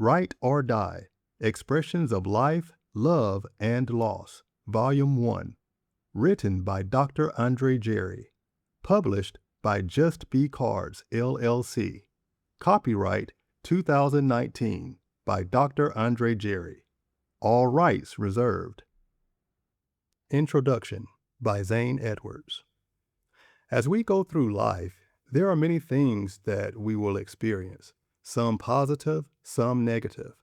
Write or Die, Expressions of Life, Love, and Loss, Volume 1, written by Dr. Andre Jerry, published by Just Be Cards, LLC, copyright 2019 by Dr. Andre Jerry, all rights reserved. Introduction by Zane Edwards. As we go through life, there are many things that we will experience, some positive, some negative.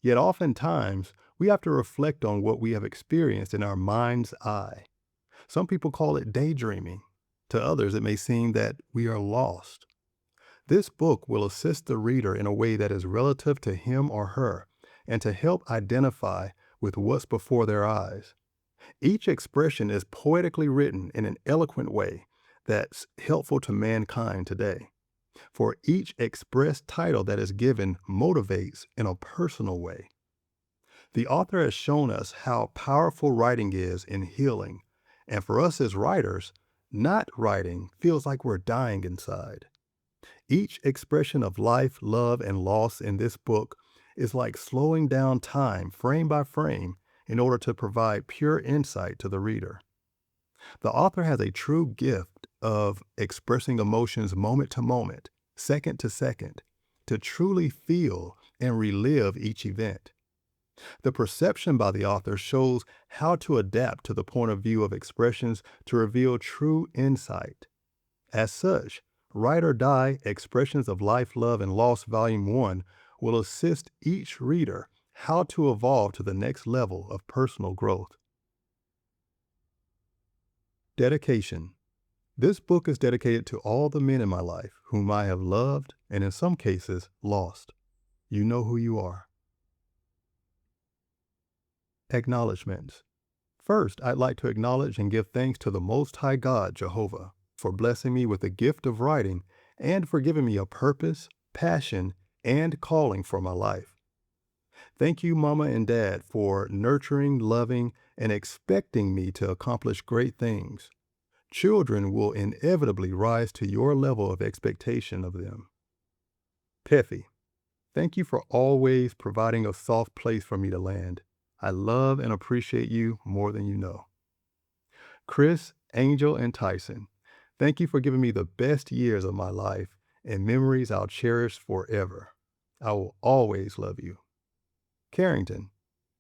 Yet oftentimes, we have to reflect on what we have experienced in our mind's eye. Some people call it daydreaming. To others, it may seem that we are lost. This book will assist the reader in a way that is relative to him or her and to help identify with what's before their eyes. Each expression is poetically written in an eloquent way that's helpful to mankind today. For each expressed title that is given motivates in a personal way. The author has shown us how powerful writing is in healing, and for us as writers, not writing feels like we're dying inside. Each expression of life, love, and loss in this book is like slowing down time frame by frame in order to provide pure insight to the reader. The author has a true gift of expressing emotions moment to moment, second to second, to truly feel and relive each event. The perception by the author shows how to adapt to the point of view of expressions to reveal true insight. As such, Write or Die, Expressions of Life, Love, and Loss, Volume 1 will assist each reader how to evolve to the next level of personal growth. Dedication. This book is dedicated to all the men in my life whom I have loved and in some cases lost. You know who you are. Acknowledgments. First, I'd like to acknowledge and give thanks to the Most High God, Jehovah, for blessing me with the gift of writing and for giving me a purpose, passion, and calling for my life. Thank you, Mama and Dad, for nurturing, loving, and expecting me to accomplish great things. Children will inevitably rise to your level of expectation of them. Peffy, thank you for always providing a soft place for me to land. I love and appreciate you more than you know. Chris, Angel, and Tyson, thank you for giving me the best years of my life and memories I'll cherish forever. I will always love you. Carrington,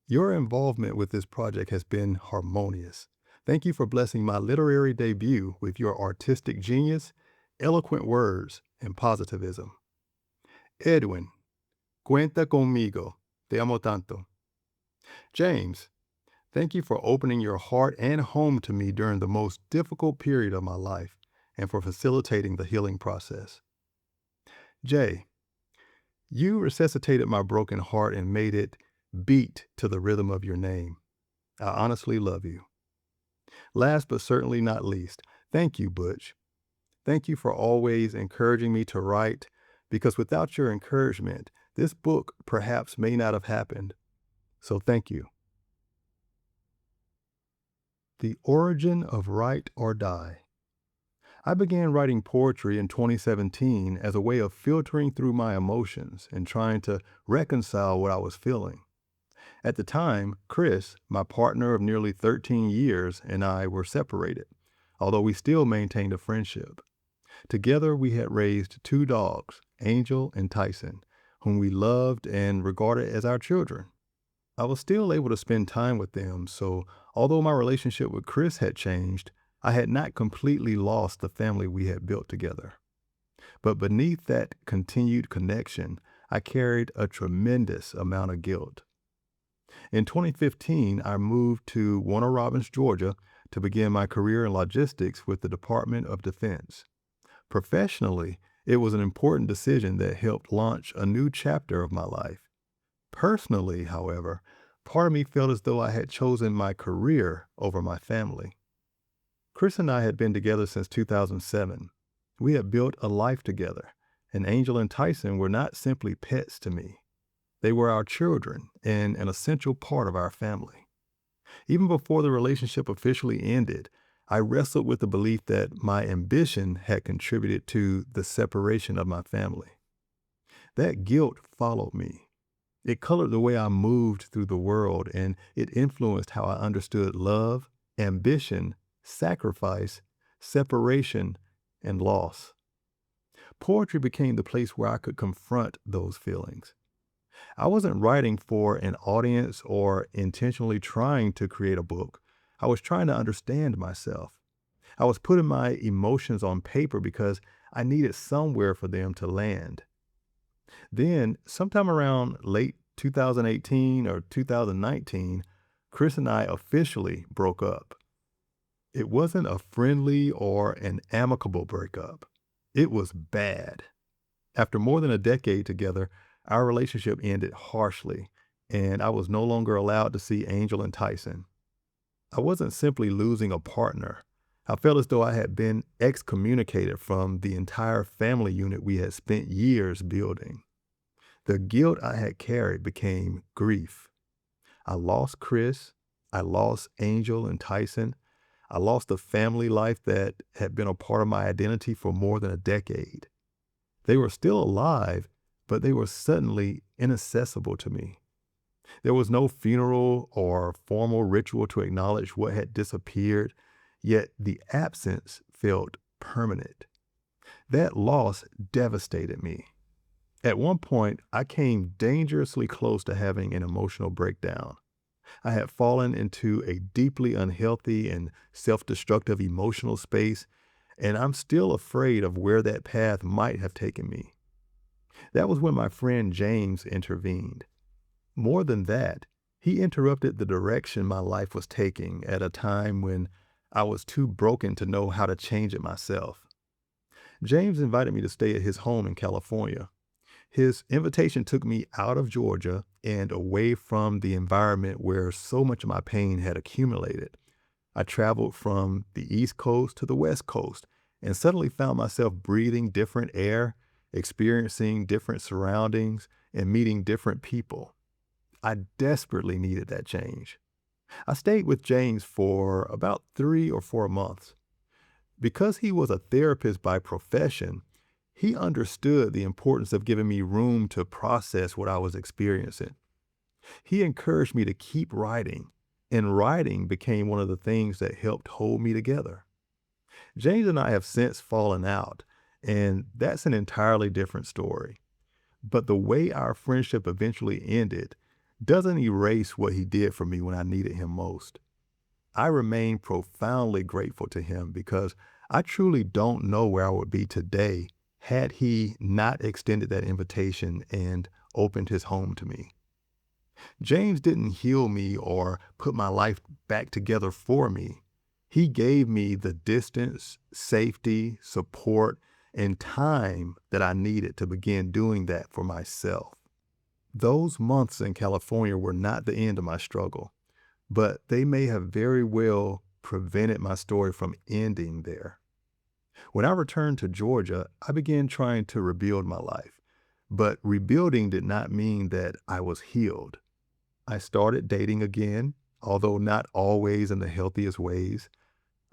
your involvement with this project has been harmonious. Thank you for blessing my literary debut with your artistic genius, eloquent words, and positivism. Edwin, cuenta conmigo. Te amo tanto. James, thank you for opening your heart and home to me during the most difficult period of my life and for facilitating the healing process. Jay, you resuscitated my broken heart and made it beat to the rhythm of your name. I honestly love you. Last but certainly not least, thank you, Butch. Thank you for always encouraging me to write, because without your encouragement, this book perhaps may not have happened. So thank you. The origin of Write or Die. I began writing poetry in 2017 as a way of filtering through my emotions and trying to reconcile what I was feeling. At the time, Chris, my partner of nearly 13 years, and I were separated, although we still maintained a friendship. Together, we had raised 2 dogs, Angel and Tyson, whom we loved and regarded as our children. I was still able to spend time with them, so although my relationship with Chris had changed, I had not completely lost the family we had built together. But beneath that continued connection, I carried a tremendous amount of guilt. In 2015, I moved to Warner Robins, Georgia, to begin my career in logistics with the Department of Defense. Professionally, it was an important decision that helped launch a new chapter of my life. Personally, however, part of me felt as though I had chosen my career over my family. Chris and I had been together since 2007. We had built a life together, and Angel and Tyson were not simply pets to me. They were our children and an essential part of our family. Even before the relationship officially ended, I wrestled with the belief that my ambition had contributed to the separation of my family. That guilt followed me. It colored the way I moved through the world, and it influenced how I understood love, ambition, sacrifice, separation, and loss. Poetry became the place where I could confront those feelings. I wasn't writing for an audience or intentionally trying to create a book. I was trying to understand myself. I was putting my emotions on paper because I needed somewhere for them to land. Then, sometime around late 2018 or 2019, Chris and I officially broke up. It wasn't a friendly or an amicable breakup. It was bad. After more than a decade together, our relationship ended harshly, and I was no longer allowed to see Angel and Tyson. I wasn't simply losing a partner. I felt as though I had been excommunicated from the entire family unit we had spent years building. The guilt I had carried became grief. I lost Chris. I lost Angel and Tyson. I lost the family life that had been a part of my identity for more than a decade. They were still alive, but they were suddenly inaccessible to me. There was no funeral or formal ritual to acknowledge what had disappeared, yet the absence felt permanent. That loss devastated me. At one point, I came dangerously close to having an emotional breakdown. I had fallen into a deeply unhealthy and self-destructive emotional space, and I'm still afraid of where that path might have taken me. That was when my friend James intervened. More than that, he interrupted the direction my life was taking at a time when I was too broken to know how to change it myself. James invited me to stay at his home in California. His invitation took me out of Georgia and away from the environment where so much of my pain had accumulated. I traveled from the East Coast to the West Coast and suddenly found myself breathing different air, experiencing different surroundings, and meeting different people. I desperately needed that change. I stayed with James for about 3 or 4 months. Because he was a therapist by profession, he understood the importance of giving me room to process what I was experiencing. He encouraged me to keep writing, and writing became one of the things that helped hold me together. James and I have since fallen out, and that's an entirely different story. But the way our friendship eventually ended doesn't erase what he did for me when I needed him most. I remain profoundly grateful to him because I truly don't know where I would be today had he not extended that invitation and opened his home to me. James didn't heal me or put my life back together for me. He gave me the distance, safety, support, and time that I needed to begin doing that for myself. Those months in California were not the end of my struggle, but they may have very well prevented my story from ending there. When I returned to Georgia, I began trying to rebuild my life, but rebuilding did not mean that I was healed. I started dating again, although not always in the healthiest ways.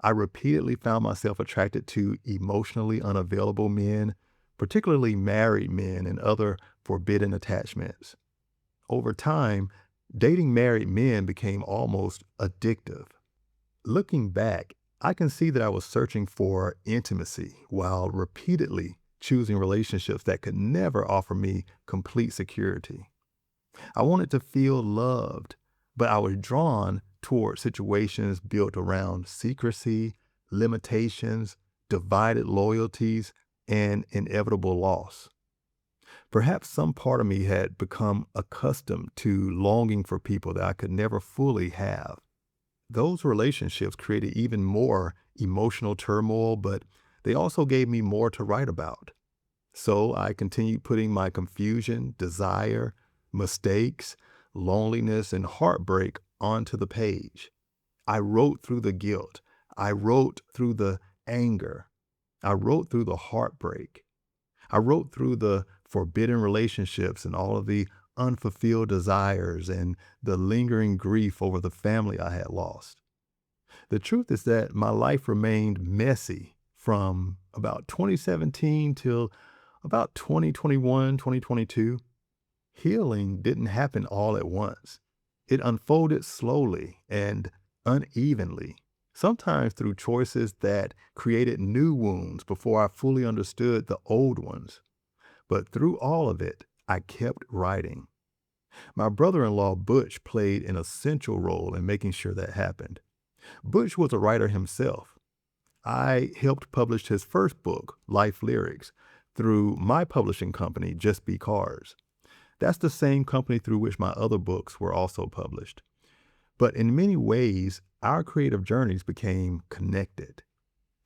I repeatedly found myself attracted to emotionally unavailable men, particularly married men and other forbidden attachments. Over time, dating married men became almost addictive. Looking back, I can see that I was searching for intimacy while repeatedly choosing relationships that could never offer me complete security. I wanted to feel loved, but I was drawn toward situations built around secrecy, limitations, divided loyalties, and inevitable loss. Perhaps some part of me had become accustomed to longing for people that I could never fully have. Those relationships created even more emotional turmoil, but they also gave me more to write about. So I continued putting my confusion, desire, mistakes, loneliness, and heartbreak onto the page. I wrote through the guilt. I wrote through the anger. I wrote through the heartbreak. I wrote through the forbidden relationships and all of the unfulfilled desires and the lingering grief over the family I had lost. The truth is that my life remained messy from about 2017 till about 2021, 2022. Healing didn't happen all at once. It unfolded slowly and unevenly, sometimes through choices that created new wounds before I fully understood the old ones. But through all of it, I kept writing. My brother in law, Butch, played an essential role in making sure that happened. Butch was a writer himself. I helped publish his first book, Life Lyrics, through my publishing company, Just Be Cars. That's the same company through which my other books were also published. But in many ways, our creative journeys became connected.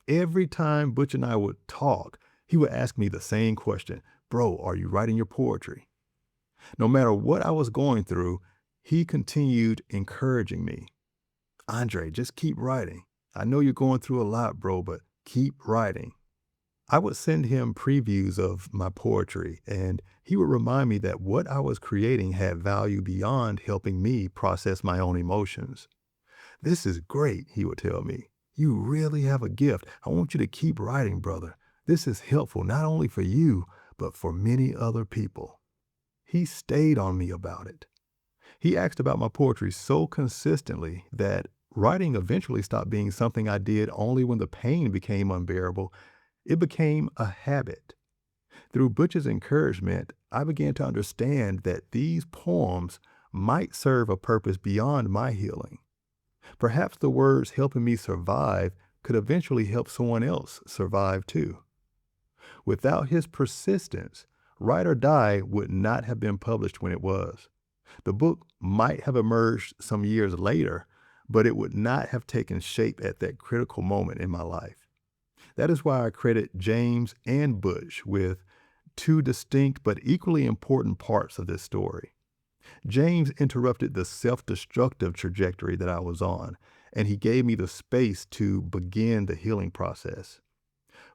Every time Butch and I would talk, he would ask me the same question: Bro, are you writing your poetry? No matter what I was going through, he continued encouraging me. Andre, just keep writing. I know you're going through a lot, bro, but keep writing. I would send him previews of my poetry, and he would remind me that what I was creating had value beyond helping me process my own emotions. This is great, he would tell me. You really have a gift. I want you to keep writing, brother. This is helpful not only for you, but for many other people. He stayed on me about it. He asked about my poetry so consistently that writing eventually stopped being something I did only when the pain became unbearable. It became a habit. Through Butch's encouragement, I began to understand that these poems might serve a purpose beyond my healing. Perhaps the words helping me survive could eventually help someone else survive too. Without his persistence, Write or Die would not have been published when it was. The book might have emerged some years later, but it would not have taken shape at that critical moment in my life. That is why I credit James and Butch with two distinct but equally important parts of this story. James interrupted the self-destructive trajectory that I was on, and he gave me the space to begin the healing process.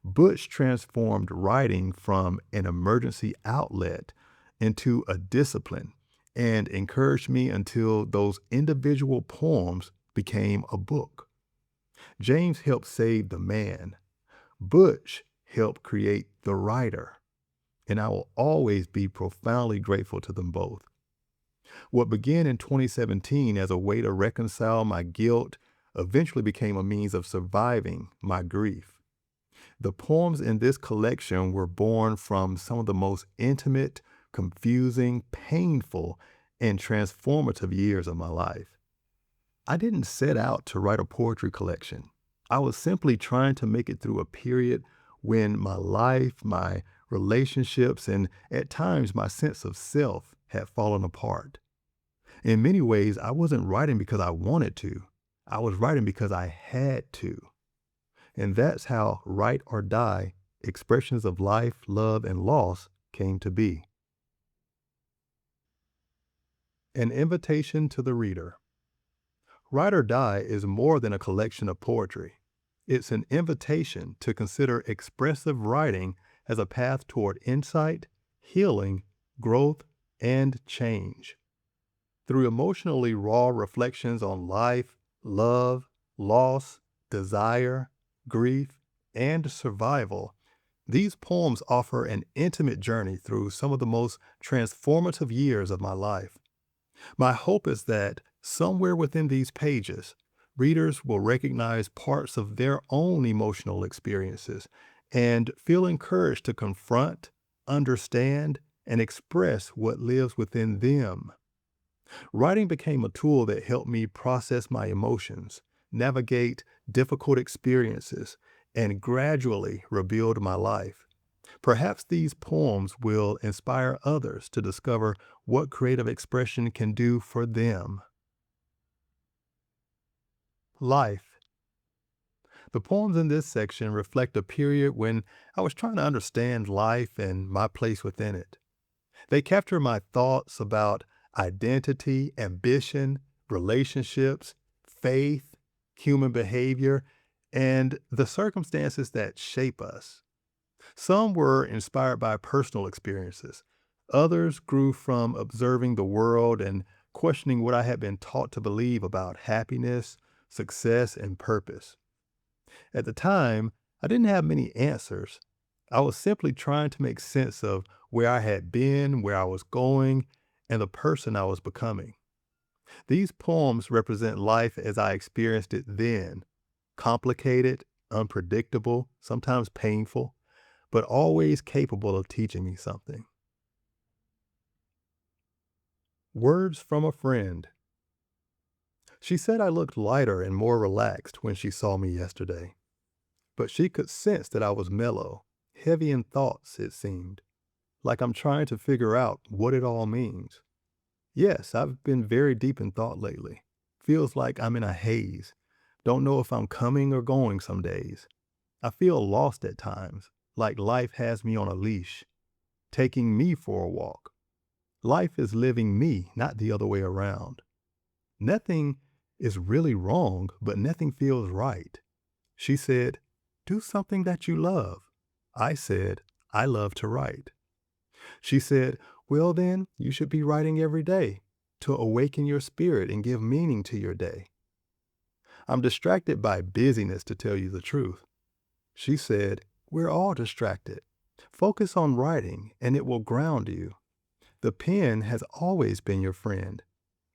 Butch transformed writing from an emergency outlet into a discipline and encouraged me until those individual poems became a book. James helped save the man. Butch helped create the writer. And I will always be profoundly grateful to them both. What began in 2017 as a way to reconcile my guilt eventually became a means of surviving my grief. The poems in this collection were born from some of the most intimate, confusing, painful, and transformative years of my life. I didn't set out to write a poetry collection. I was simply trying to make it through a period when my life, my relationships, and at times my sense of self had fallen apart. In many ways, I wasn't writing because I wanted to. I was writing because I had to. And that's how Write or Die, Expressions of Life, Love, and Loss came to be. An invitation to the reader. Write or Die is more than a collection of poetry. It's an invitation to consider expressive writing as a path toward insight, healing, growth, and change. Through emotionally raw reflections on life, love, loss, desire, grief, and survival, these poems offer an intimate journey through some of the most transformative years of my life. My hope is that somewhere within these pages, readers will recognize parts of their own emotional experiences and feel encouraged to confront, understand, and express what lives within them. Writing became a tool that helped me process my emotions, navigate difficult experiences, and gradually rebuild my life. Perhaps these poems will inspire others to discover what creative expression can do for them. Life. The poems in this section reflect a period when I was trying to understand life and my place within it. They capture my thoughts about identity, ambition, relationships, faith, human behavior, and the circumstances that shape us. Some were inspired by personal experiences. Others grew from observing the world and questioning what I had been taught to believe about happiness, success, and purpose. At the time, I didn't have many answers. I was simply trying to make sense of where I had been, where I was going, and the person I was becoming. These poems represent life as I experienced it then, complicated, unpredictable, sometimes painful, but always capable of teaching me something. Words from a friend. She said I looked lighter and more relaxed when she saw me yesterday, but she could sense that I was mellow, heavy in thoughts, it seemed, like I'm trying to figure out what it all means. Yes, I've been very deep in thought lately. Feels like I'm in a haze. Don't know if I'm coming or going some days. I feel lost at times, like life has me on a leash, taking me for a walk. Life is living me, not the other way around. Nothing is really wrong, but nothing feels right. She said, do something that you love. I said, I love to write. She said, well then, you should be writing every day to awaken your spirit and give meaning to your day. I'm distracted by busyness, to tell you the truth. She said, we're all distracted. Focus on writing and it will ground you. The pen has always been your friend.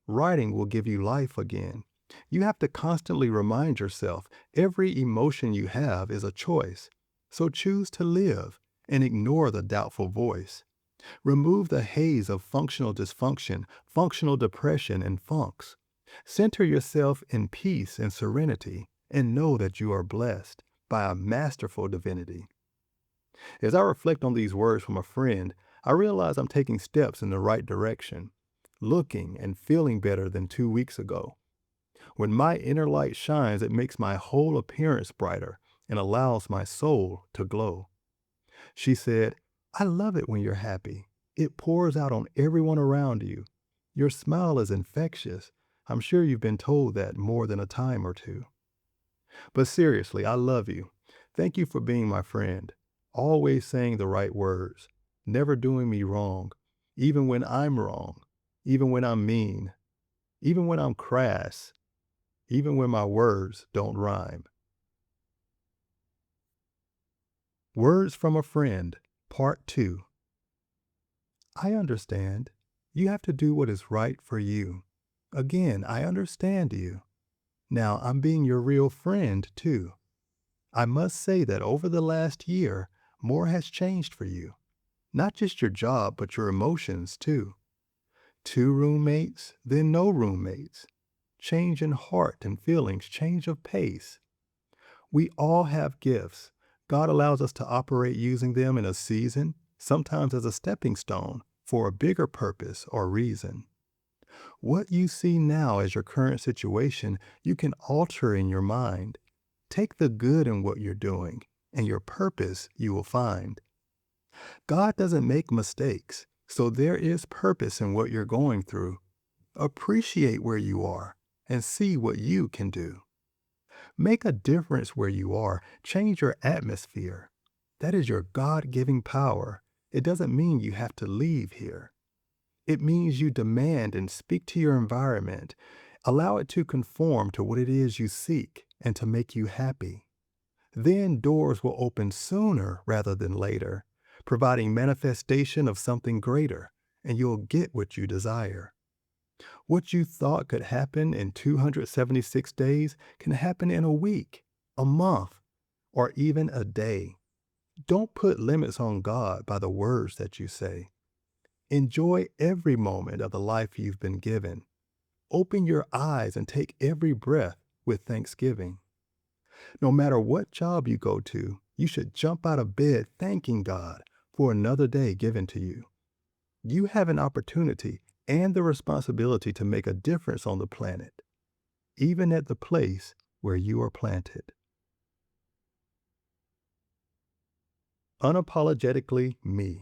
Writing will give you life again. You have to constantly remind yourself every emotion you have is a choice. So choose to live and ignore the doubtful voice. Remove the haze of functional dysfunction, functional depression, and funks. Center yourself in peace and serenity and know that you are blessed by a masterful divinity. As I reflect on these words from a friend, I realize I'm taking steps in the right direction, looking and feeling better than 2 weeks ago. When my inner light shines, it makes my whole appearance brighter and allows my soul to glow. She said, I love it when you're happy. It pours out on everyone around you. Your smile is infectious. I'm sure you've been told that more than a time or two. But seriously, I love you. Thank you for being my friend, always saying the right words, never doing me wrong, even when I'm wrong, even when I'm mean, even when I'm crass, even when my words don't rhyme. Words from a Friend, Part 2. I understand. You have to do what is right for you. Again, I understand you. Now, I'm being your real friend, too. I must say that over the last year, more has changed for you. Not just your job, but your emotions, too. 2 roommates, then no roommates. Change in heart and feelings, change of pace. We all have gifts. God allows us to operate using them in a season, sometimes as a stepping stone, for a bigger purpose or reason. What you see now as your current situation, you can alter in your mind. Take the good in what you're doing, and your purpose you will find. God doesn't make mistakes, so there is purpose in what you're going through. Appreciate where you are and see what you can do. Make a difference where you are. Change your atmosphere. That is your God-giving power. It doesn't mean you have to leave here. It means you demand and speak to your environment. Allow it to conform to what it is you seek and to make you happy. Then doors will open sooner rather than later, providing manifestation of something greater, and you'll get what you desire. What you thought could happen in 276 days can happen in a week, a month, or even a day. Don't put limits on God by the words that you say. Enjoy every moment of the life you've been given. Open your eyes and take every breath with thanksgiving. No matter what job you go to, you should jump out of bed thanking God for another day given to you. You have an opportunity and the responsibility to make a difference on the planet, even at the place where you are planted. Unapologetically Me.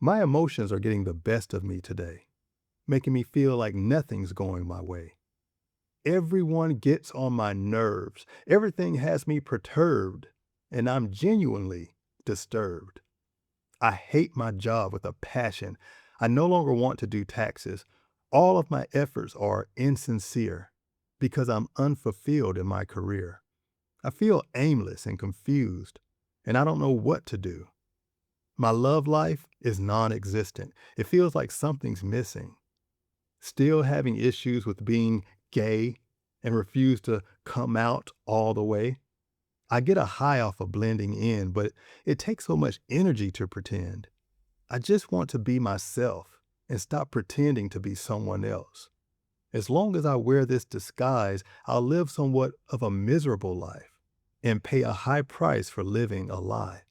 My emotions are getting the best of me today, making me feel like nothing's going my way. Everyone gets on my nerves. Everything has me perturbed, and I'm genuinely disturbed. I hate my job with a passion. I no longer want to do taxes. All of my efforts are insincere because I'm unfulfilled in my career. I feel aimless and confused, and I don't know what to do. My love life is non-existent. It feels like something's missing. Still having issues with being gay and refuse to come out all the way. I get a high off of blending in, but it takes so much energy to pretend. I just want to be myself and stop pretending to be someone else. As long as I wear this disguise, I'll live somewhat of a miserable life and pay a high price for living a lie.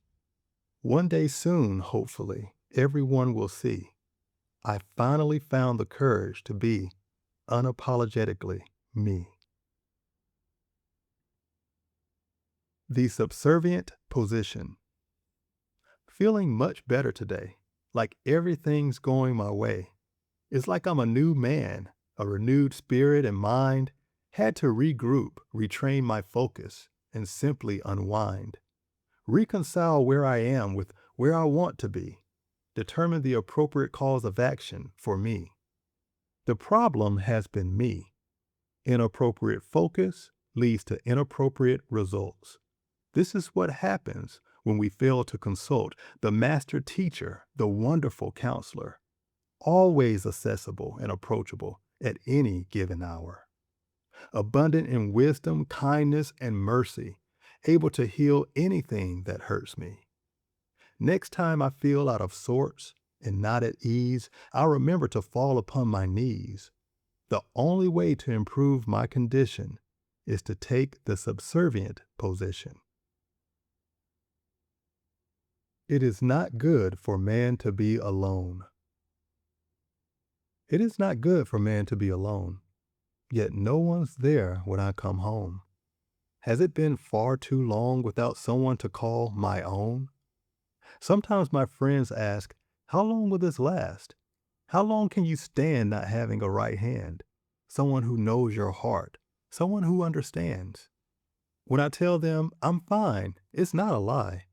One day soon, hopefully, everyone will see. I finally found the courage to be unapologetically me. The Subservient Position. Feeling much better today, like everything's going my way. It's like I'm a new man, a renewed spirit and mind. Had to regroup, retrain my focus, and simply unwind. Reconcile where I am with where I want to be. Determine the appropriate cause of action for me. The problem has been me. Inappropriate focus leads to inappropriate results. This is what happens when we fail to consult the master teacher, the wonderful counselor, always accessible and approachable at any given hour. Abundant in wisdom, kindness, and mercy, able to heal anything that hurts me. Next time I feel out of sorts and not at ease, I'll remember to fall upon my knees. The only way to improve my condition is to take the subservient position. It is not good for man to be alone. It is not good for man to be alone, yet no one's there when I come home. Has it been far too long without someone to call my own? Sometimes my friends ask, how long will this last? How long can you stand not having a right hand? Someone who knows your heart, someone who understands. When I tell them I'm fine, it's not a lie.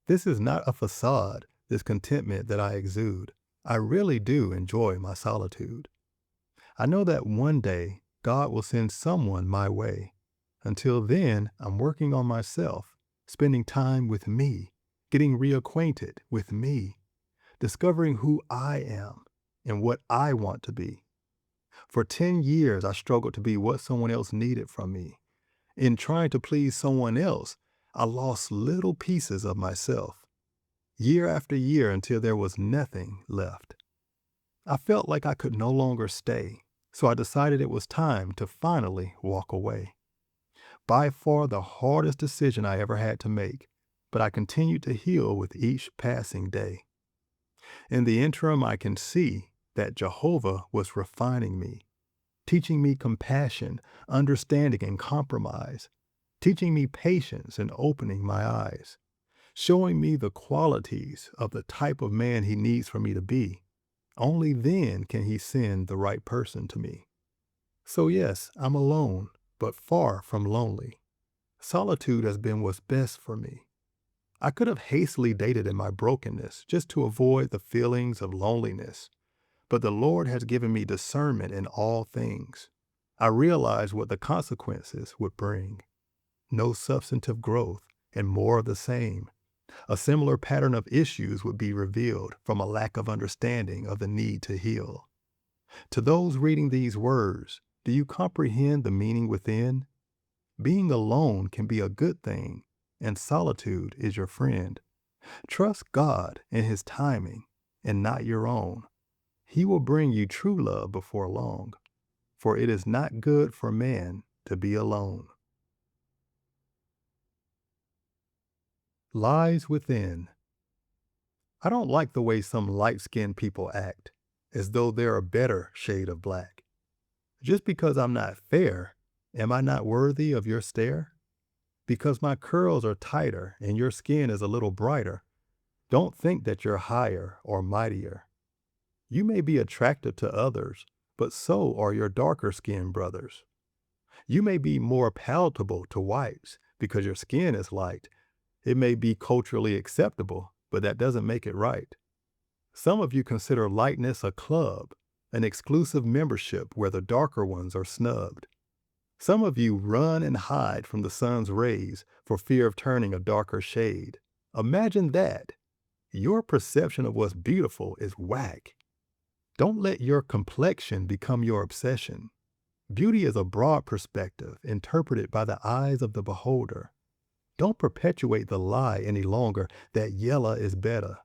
This is not a facade, this contentment that I exude. I really do enjoy my solitude. I know that one day God will send someone my way. Until then, I'm working on myself, spending time with me, getting reacquainted with me, discovering who I am and what I want to be. For 10 years, I struggled to be what someone else needed from me. In trying to please someone else, I lost little pieces of myself, year after year until there was nothing left. I felt like I could no longer stay, so I decided it was time to finally walk away. By far the hardest decision I ever had to make, but I continued to heal with each passing day. In the interim, I can see that Jehovah was refining me, teaching me compassion, understanding, and compromise, teaching me patience and opening my eyes, showing me the qualities of the type of man he needs for me to be. Only then can he send the right person to me. So yes, I'm alone, but far from lonely. Solitude has been what's best for me. I could have hastily dated in my brokenness just to avoid the feelings of loneliness, but the Lord has given me discernment in all things. I realize what the consequences would bring. No substantive growth and more of the same. A similar pattern of issues would be revealed from a lack of understanding of the need to heal. To those reading these words, do you comprehend the meaning within? Being alone can be a good thing, and solitude is your friend. Trust God and His timing, and not your own. He will bring you true love before long, for it is not good for man to be alone. Lies within. I don't like the way some light-skinned people act, as though they're a better shade of black. Just because I'm not fair, am I not worthy of your stare? Because my curls are tighter and your skin is a little brighter, don't think that you're higher or mightier. You may be attractive to others, but so are your darker-skinned brothers. You may be more palatable to whites because your skin is light. It may be culturally acceptable, but that doesn't make it right. Some of you consider lightness a club, an exclusive membership where the darker ones are snubbed. Some of you run and hide from the sun's rays for fear of turning a darker shade. Imagine that. Your perception of what's beautiful is whack. Don't let your complexion become your obsession. Beauty is a broad perspective interpreted by the eyes of the beholder. Don't perpetuate the lie any longer that yella is better.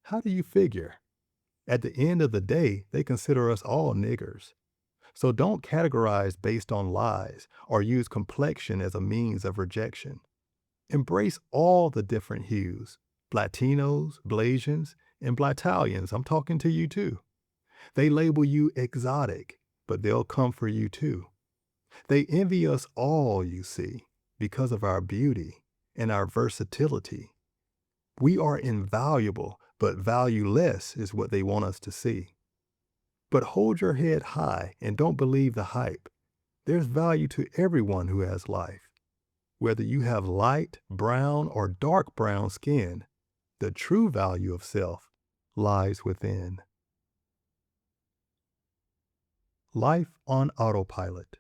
How do you figure? At the end of the day, they consider us all niggers. So don't categorize based on lies or use complexion as a means of rejection. Embrace all the different hues. Blatinos, Blasians, and Blatalians, I'm talking to you too. They label you exotic, but they'll come for you too. They envy us all, you see, because of our beauty and our versatility. We are invaluable, but valueless is what they want us to see. But hold your head high and don't believe the hype. There's value to everyone who has life. Whether you have light, brown, or dark brown skin, the true value of self lies within. Life on autopilot.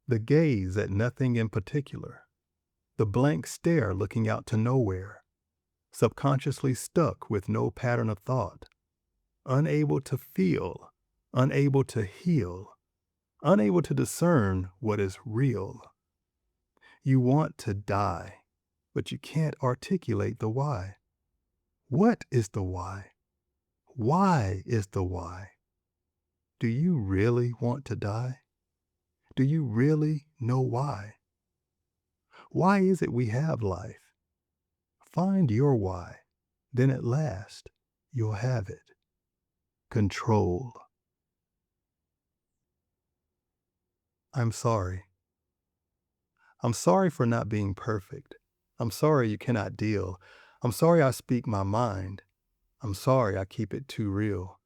The gaze at nothing in particular. The blank stare looking out to nowhere. Subconsciously stuck with no pattern of thought. Unable to feel. Unable to heal. Unable to discern what is real. You want to die, but you can't articulate the why. What is the why? Why is the why? Do you really want to die? Do you really know why? Why is it we have life? Find your why, then at last you'll have it. Control. I'm sorry. I'm sorry for not being perfect. I'm sorry you cannot deal. I'm sorry I speak my mind. I'm sorry I keep it too real.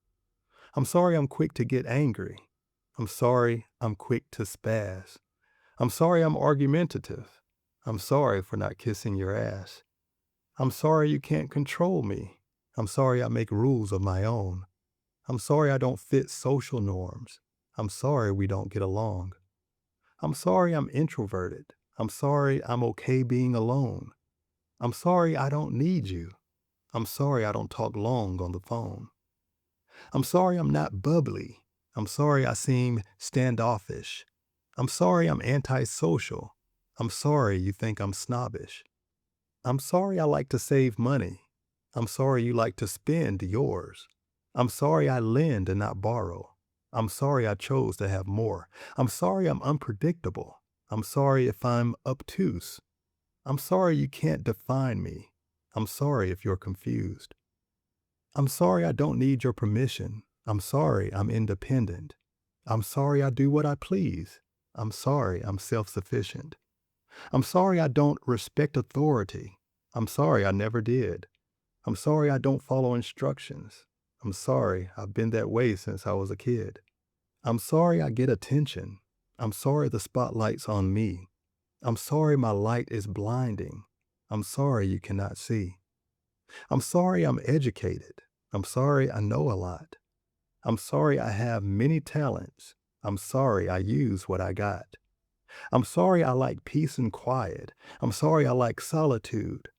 I'm sorry I'm quick to get angry. I'm sorry I'm quick to spaz. I'm sorry I'm argumentative. I'm sorry for not kissing your ass. I'm sorry you can't control me. I'm sorry I make rules of my own. I'm sorry I don't fit social norms. I'm sorry we don't get along. I'm sorry I'm introverted. I'm sorry I'm okay being alone. I'm sorry I don't need you. I'm sorry I don't talk long on the phone. I'm sorry I'm not bubbly. I'm sorry I seem standoffish. I'm sorry I'm antisocial. I'm sorry you think I'm snobbish. I'm sorry I like to save money. I'm sorry you like to spend yours. I'm sorry I lend and not borrow. I'm sorry I chose to have more. I'm sorry I'm unpredictable. I'm sorry if I'm obtuse. I'm sorry you can't define me. I'm sorry if you're confused. I'm sorry I don't need your permission. I'm sorry I'm independent. I'm sorry I do what I please. I'm sorry I'm self-sufficient. I'm sorry I don't respect authority. I'm sorry I never did. I'm sorry I don't follow instructions. I'm sorry I've been that way since I was a kid. I'm sorry I get attention. I'm sorry the spotlight's on me. I'm sorry my light is blinding. I'm sorry you cannot see. I'm sorry I'm educated. I'm sorry I know a lot. I'm sorry I have many talents. I'm sorry I use what I got. I'm sorry I like peace and quiet. I'm sorry I like solitude.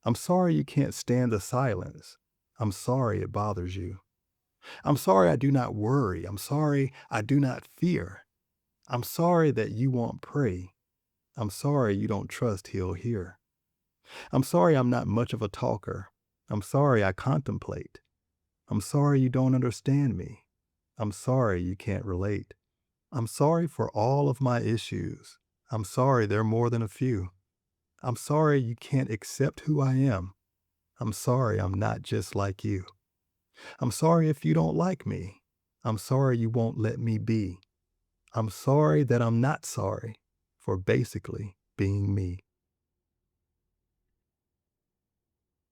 I'm sorry you can't stand the silence. I'm sorry it bothers you. I'm sorry I do not worry. I'm sorry I do not fear. I'm sorry that you won't pray. I'm sorry you don't trust he'll hear. I'm sorry I'm not much of a talker. I'm sorry I contemplate. I'm sorry you don't understand me. I'm sorry you can't relate. I'm sorry for all of my issues. I'm sorry they're more than a few. I'm sorry you can't accept who I am. I'm sorry I'm not just like you. I'm sorry if you don't like me. I'm sorry you won't let me be. I'm sorry that I'm not sorry for basically being me.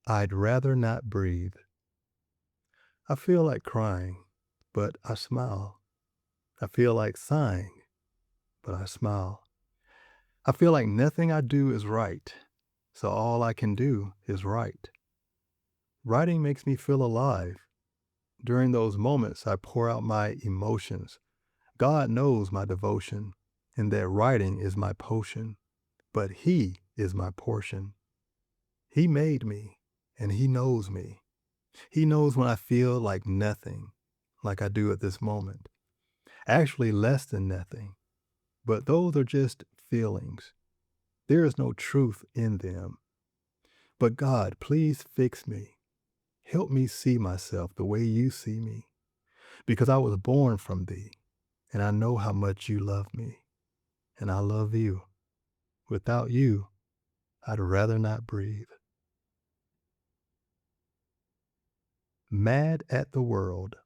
I'd rather not breathe. I feel like crying, but I smile. I feel like sighing, but I smile. I feel like nothing I do is right, so all I can do is write. Writing makes me feel alive. During those moments, I pour out my emotions. God knows my devotion, and that writing is my potion, but He is my portion. He made me. And He knows me. He knows when I feel like nothing, like I do at this moment. Actually, less than nothing. But those are just feelings. There is no truth in them. But God, please fix me. Help me see myself the way you see me, because I was born from thee, and I know how much you love me, and I love you. Without you, I'd rather not breathe. Mad at the world.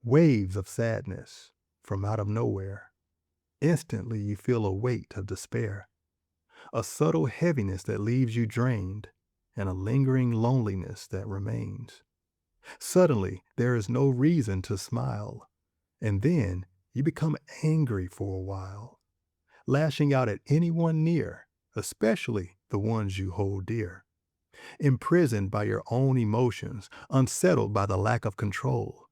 Waves of sadness from out of nowhere. Instantly you feel a weight of despair, a subtle heaviness that leaves you drained, and a lingering loneliness that remains. Suddenly, there is no reason to smile, and then you become angry for a while, lashing out at anyone near, especially the ones you hold dear. Imprisoned by your own emotions, unsettled by the lack of control,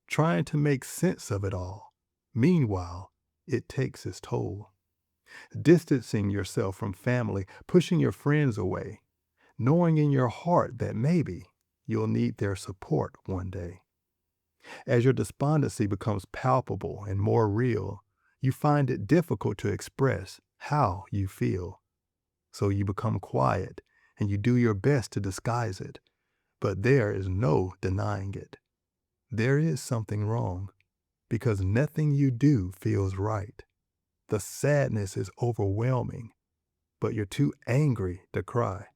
trying to make sense of it all. Meanwhile, it takes its toll. Distancing yourself from family, pushing your friends away, knowing in your heart that maybe you'll need their support one day. As your despondency becomes palpable and more real, you find it difficult to express how you feel. So you become quiet and you do your best to disguise it, but there is no denying it. There is something wrong because nothing you do feels right. The sadness is overwhelming, but you're too angry to cry.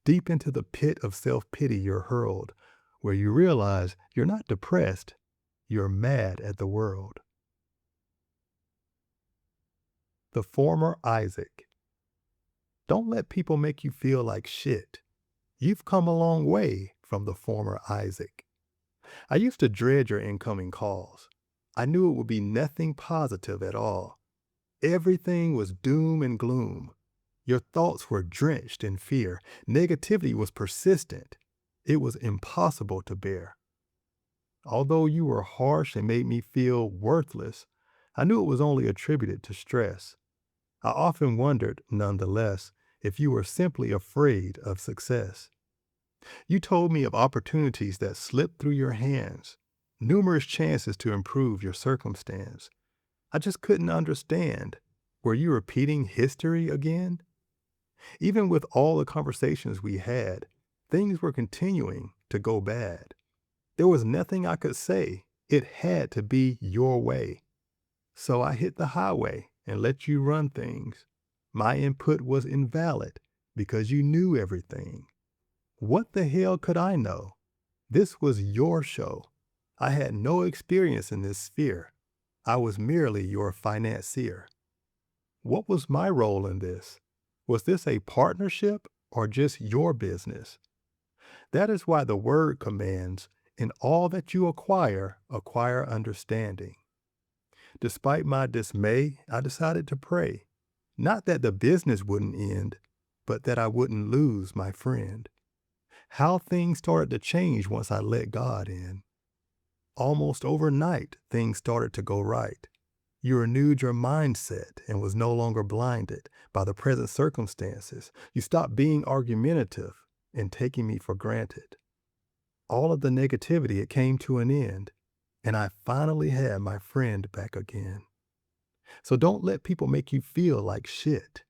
Deep into the pit of self-pity you're hurled, where you realize you're not depressed, you're mad at the world. The former Isaac. Don't let people make you feel like shit. You've come a long way from the former Isaac. I used to dread your incoming calls. I knew it would be nothing positive at all. Everything was doom and gloom. Your thoughts were drenched in fear. Negativity was persistent. It was impossible to bear. Although you were harsh and made me feel worthless, I knew it was only attributed to stress. I often wondered, nonetheless, if you were simply afraid of success. You told me of opportunities that slipped through your hands, numerous chances to improve your circumstance. I just couldn't understand. Were you repeating history again? Even with all the conversations we had, things were continuing to go bad. There was nothing I could say. It had to be your way. So I hit the highway and let you run things. My input was invalid because you knew everything. What the hell could I know? This was your show. I had no experience in this sphere. I was merely your financier. What was my role in this? Was this a partnership or just your business? That is why the word commands, in all that you acquire, acquire understanding. Despite my dismay, I decided to pray. Not that the business wouldn't end, but that I wouldn't lose my friend. How things started to change once I let God in. Almost overnight, things started to go right. You renewed your mindset and was no longer blinded by the present circumstances. You stopped being argumentative and taking me for granted. All of the negativity, it came to an end, and I finally had my friend back again. So don't let people make you feel like shit.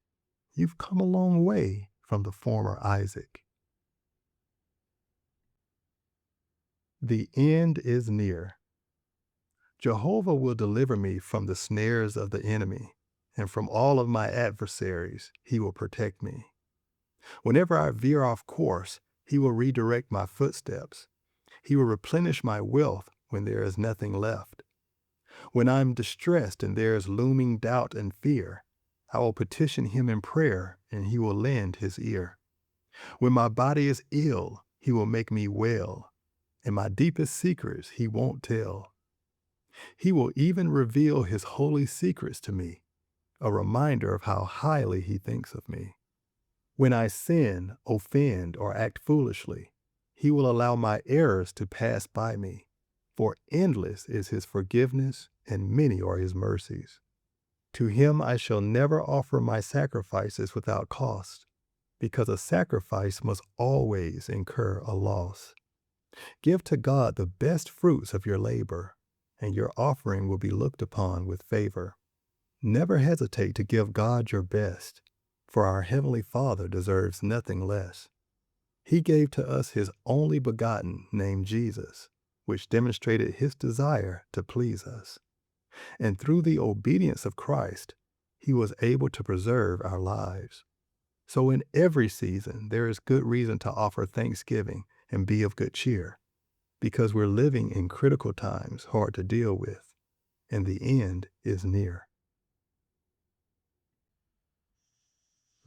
You've come a long way from the former Isaac. The end is near. Jehovah will deliver me from the snares of the enemy, and from all of my adversaries, he will protect me. Whenever I veer off course, he will redirect my footsteps. He will replenish my wealth when there is nothing left. When I'm distressed and there is looming doubt and fear, I will petition him in prayer and he will lend his ear. When my body is ill, he will make me well, and my deepest secrets he won't tell. He will even reveal his holy secrets to me, a reminder of how highly he thinks of me. When I sin, offend, or act foolishly, he will allow my errors to pass by me, for endless is his forgiveness and many are his mercies. To him I shall never offer my sacrifices without cost. because a sacrifice must always incur a loss. Give to God the best fruits of your labor, and your offering will be looked upon with favor. Never hesitate to give God your best, for our Heavenly Father deserves nothing less. He gave to us His only begotten named Jesus, which demonstrated His desire to please us. And through the obedience of Christ, He was able to preserve our lives. So in every season, there is good reason to offer thanksgiving and be of good cheer, because we're living in critical times hard to deal with, and the end is near.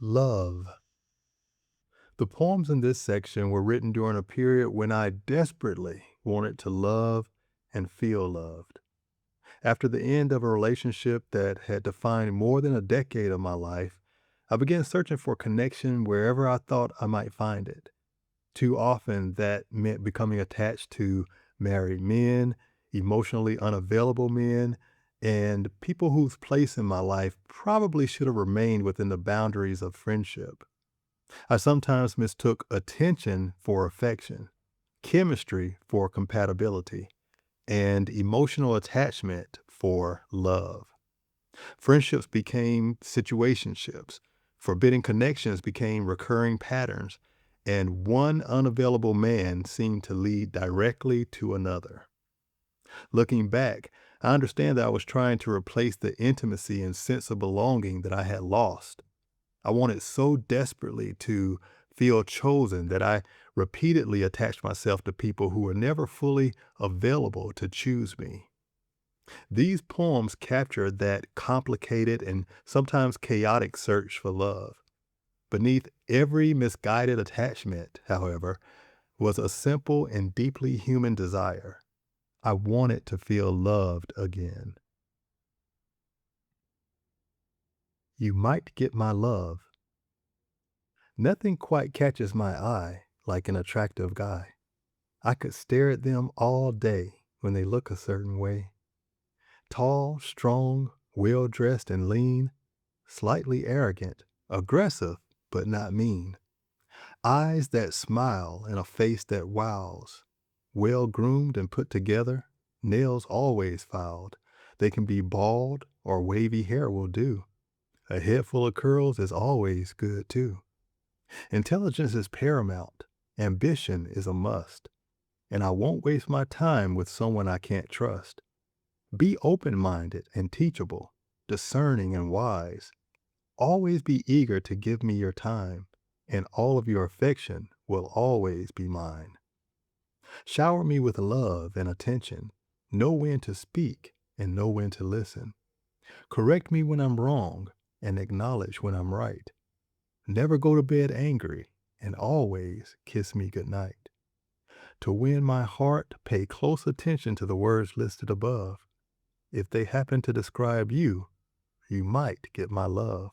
Love. The poems in this section were written during a period when I desperately wanted to love and feel loved. After the end of a relationship that had defined more than a decade of my life, I began searching for connection wherever I thought I might find it. Too often, that meant becoming attached to married men, emotionally unavailable men, and people whose place in my life probably should have remained within the boundaries of friendship. I sometimes mistook attention for affection, chemistry for compatibility, and emotional attachment for love. Friendships became situationships, forbidden connections became recurring patterns, and one unavailable man seemed to lead directly to another. Looking back, I understand that I was trying to replace the intimacy and sense of belonging that I had lost. I wanted so desperately to feel chosen that I repeatedly attached myself to people who were never fully available to choose me. These poems capture that complicated and sometimes chaotic search for love. Beneath every misguided attachment, however, was a simple and deeply human desire. I wanted to feel loved again. You might get my love. Nothing quite catches my eye like an attractive guy. I could stare at them all day when they look a certain way. Tall, strong, well-dressed and lean, slightly arrogant, aggressive, but not mean. Eyes that smile and a face that wows. Well groomed and put together, nails always filed. They can be bald or wavy hair will do. A head full of curls is always good too. Intelligence is paramount. Ambition is a must. And I won't waste my time with someone I can't trust. Be open-minded and teachable, discerning and wise. Always be eager to give me your time, and all of your affection will always be mine. Shower me with love and attention. Know when to speak and know when to listen. Correct me when I'm wrong and acknowledge when I'm right. Never go to bed angry and always kiss me goodnight. To win my heart, pay close attention to the words listed above. If they happen to describe you, you might get my love.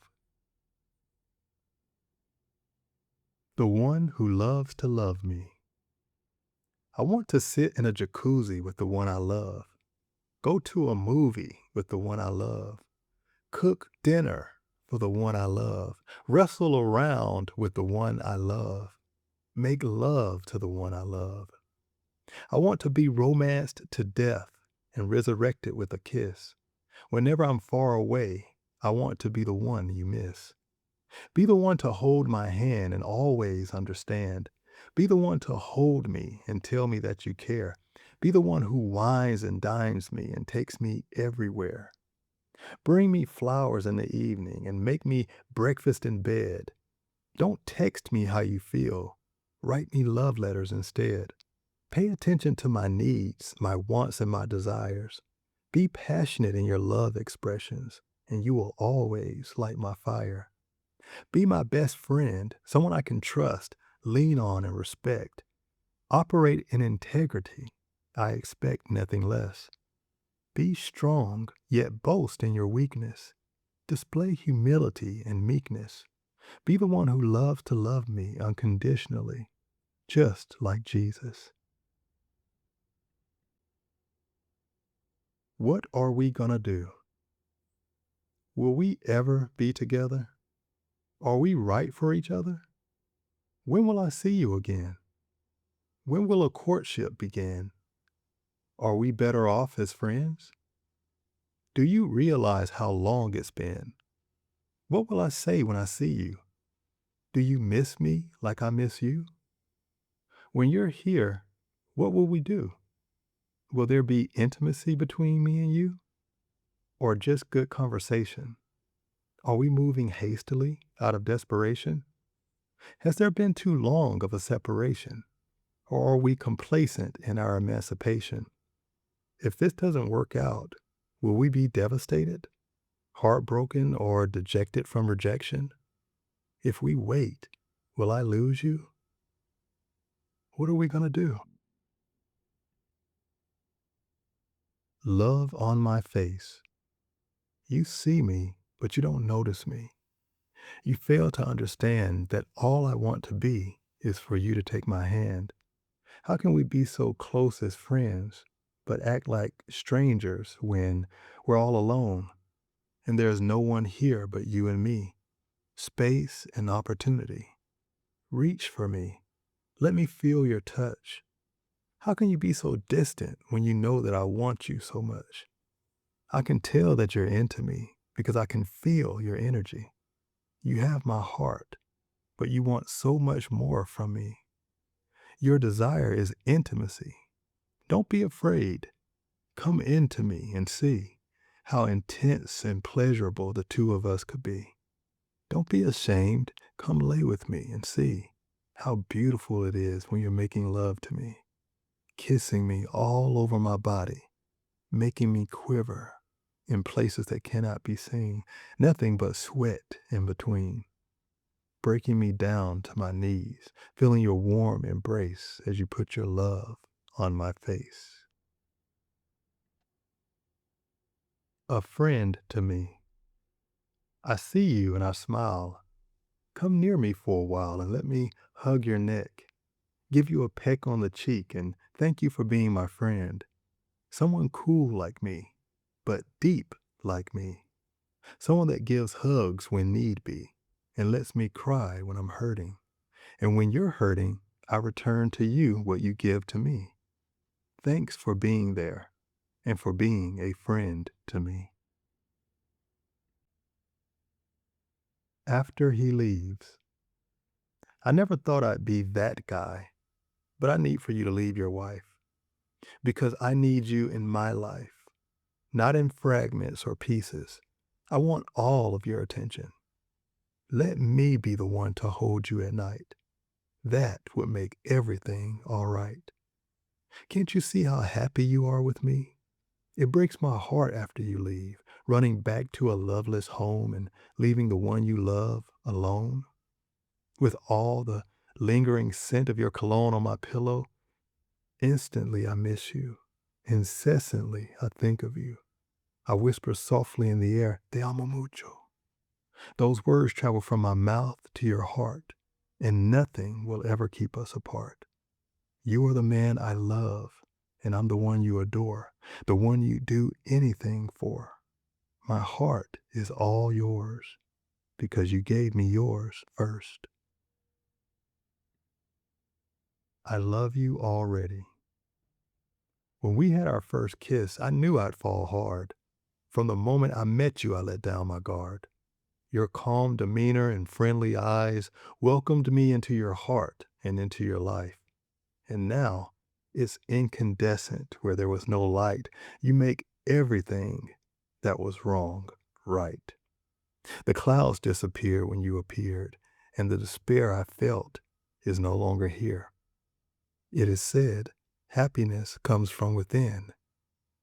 The one who loves to love me. I want to sit in a jacuzzi with the one I love. Go to a movie with the one I love. Cook dinner for the one I love. Wrestle around with the one I love. Make love to the one I love. I want to be romanced to death and resurrected with a kiss. Whenever I'm far away, I want to be the one you miss. Be the one to hold my hand and always understand. Be the one to hold me and tell me that you care. Be the one who wines and dines me and takes me everywhere. Bring me flowers in the evening and make me breakfast in bed. Don't text me how you feel. Write me love letters instead. Pay attention to my needs, my wants, and my desires. Be passionate in your love expressions, and you will always light my fire. Be my best friend, someone I can trust, lean on, and respect. Operate in integrity. I expect nothing less. Be strong, yet boast in your weakness. Display humility and meekness. Be the one who loves to love me unconditionally, just like Jesus. What are we gonna do? Will we ever be together? Are we right for each other? When will I see you again? When will a courtship begin? Are we better off as friends? Do you realize how long it's been? What will I say when I see you? Do you miss me like I miss you? When you're here, what will we do? Will there be intimacy between me and you? Or just good conversation? Are we moving hastily out of desperation? Has there been too long of a separation? Or are we complacent in our emancipation? If this doesn't work out, will we be devastated, heartbroken, or dejected from rejection? If we wait, will I lose you? What are we going to do? Love on my face. You see me, but you don't notice me. You fail to understand that all I want to be is for you to take my hand. How can we be so close as friends, but act like strangers when we're all alone and there's no one here but you and me? Space and opportunity. Reach for me. Let me feel your touch. How can you be so distant when you know that I want you so much? I can tell that you're into me because I can feel your energy. You have my heart, but you want so much more from me. Your desire is intimacy. Don't be afraid. Come into me and see how intense and pleasurable the two of us could be. Don't be ashamed. Come lay with me and see how beautiful it is when you're making love to me, kissing me all over my body, making me quiver in places that cannot be seen, nothing but sweat in between, breaking me down to my knees, feeling your warm embrace as you put your love on my face. A friend to me. I see you and I smile. Come near me for a while and let me hug your neck, give you a peck on the cheek, and thank you for being my friend. Someone cool like me, but deep like me. Someone that gives hugs when need be and lets me cry when I'm hurting. And when you're hurting, I return to you what you give to me. Thanks for being there and for being a friend to me. After he leaves. I never thought I'd be that guy, but I need for you to leave your wife because I need you in my life, not in fragments or pieces. I want all of your attention. Let me be the one to hold you at night. That would make everything all right. Can't you see how happy you are with me? It breaks my heart after you leave, running back to a loveless home and leaving the one you love alone. With all the lingering scent of your cologne on my pillow, instantly I miss you. Incessantly I think of you. I whisper softly in the air, te amo mucho. Those words travel from my mouth to your heart, and nothing will ever keep us apart. You are the man I love, and I'm the one you adore, the one you do anything for. My heart is all yours because you gave me yours first. I love you already. When we had our first kiss, I knew I'd fall hard. From the moment I met you, I let down my guard. Your calm demeanor and friendly eyes welcomed me into your heart and into your life. And now it's incandescent where there was no light. You make everything that was wrong right. The clouds disappeared when you appeared, and the despair I felt is no longer here. It is said, happiness comes from within,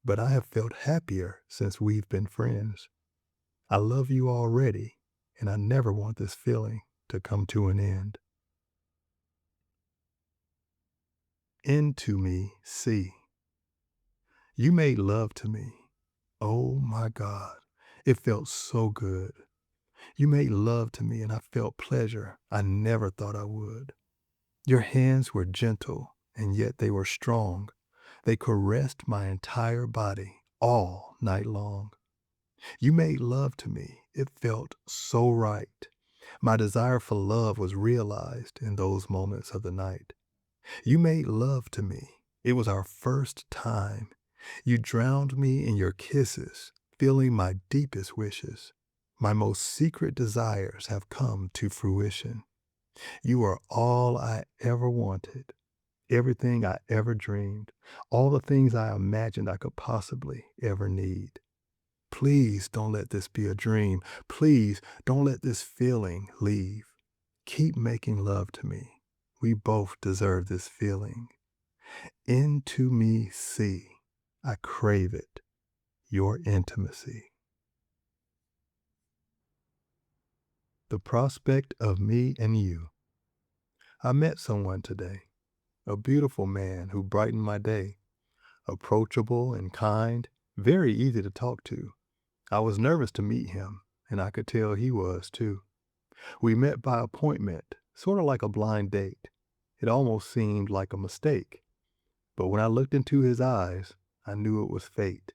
but I have felt happier since we've been friends. I love you already, and I never want this feeling to come to an end. Into me, see. You made love to me. Oh my God, it felt so good. You made love to me, and I felt pleasure I never thought I would. Your hands were gentle, and yet they were strong. They caressed my entire body all night long. You made love to me. It felt so right. My desire for love was realized in those moments of the night. You made love to me. It was our first time. You drowned me in your kisses, filling my deepest wishes. My most secret desires have come to fruition. You are all I ever wanted, everything I ever dreamed, all the things I imagined I could possibly ever need. Please don't let this be a dream. Please don't let this feeling leave. Keep making love to me. We both deserve this feeling. Into me see. I crave it. Your intimacy. The prospect of me and you. I met someone today, a beautiful man who brightened my day, approachable and kind, very easy to talk to. I was nervous to meet him, and I could tell he was too. We met by appointment, sort of like a blind date. It almost seemed like a mistake. But when I looked into his eyes, I knew it was fate.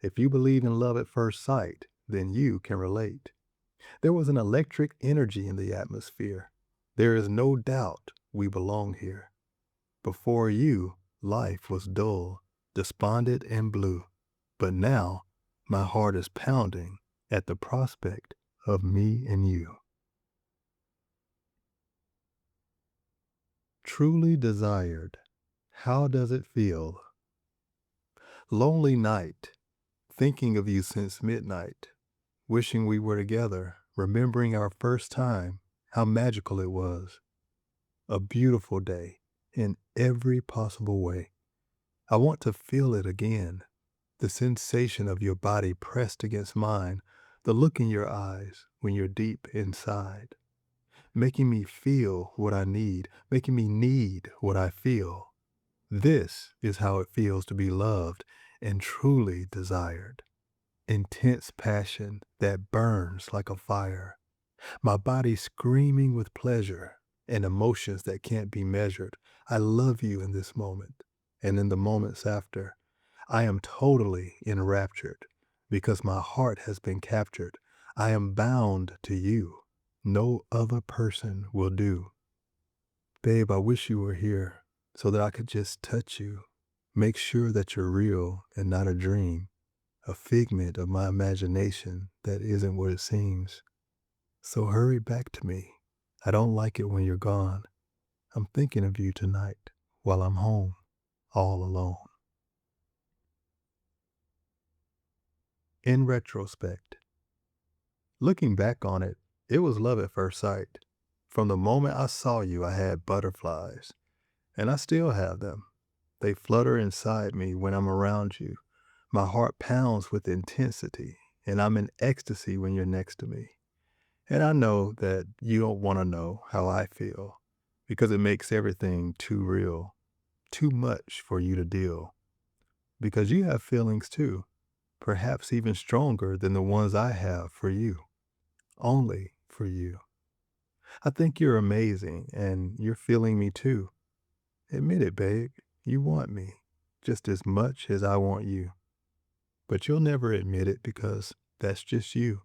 If you believe in love at first sight, then you can relate. There was an electric energy in the atmosphere. There is no doubt we belong here. Before you, life was dull, despondent, and blue. But now, my heart is pounding at the prospect of me and you. Truly desired. How does it feel? Lonely night, thinking of you since midnight, wishing we were together, remembering our first time, how magical it was. A beautiful day in every possible way. I want to feel it again. The sensation of your body pressed against mine, the look in your eyes when you're deep inside, making me feel what I need, making me need what I feel. This is how it feels to be loved and truly desired. Intense passion that burns like a fire. My body screaming with pleasure and emotions that can't be measured. I love you in this moment and in the moments after. I am totally enraptured because my heart has been captured. I am bound to you. No other person will do. Babe, I wish you were here so that I could just touch you. Make sure that you're real and not a dream, a figment of my imagination that isn't what it seems. So hurry back to me. I don't like it when you're gone. I'm thinking of you tonight while I'm home, all alone. In retrospect, looking back on it, it was love at first sight. From the moment I saw you, I had butterflies, and I still have them. They flutter inside me when I'm around you. My heart pounds with intensity, and I'm in ecstasy when you're next to me. And I know that you don't want to know how I feel because it makes everything too real, too much for you to deal. Because you have feelings too, perhaps even stronger than the ones I have for you, only for you. I think you're amazing and you're feeling me too. Admit it, babe. You want me just as much as I want you. But you'll never admit it because that's just you.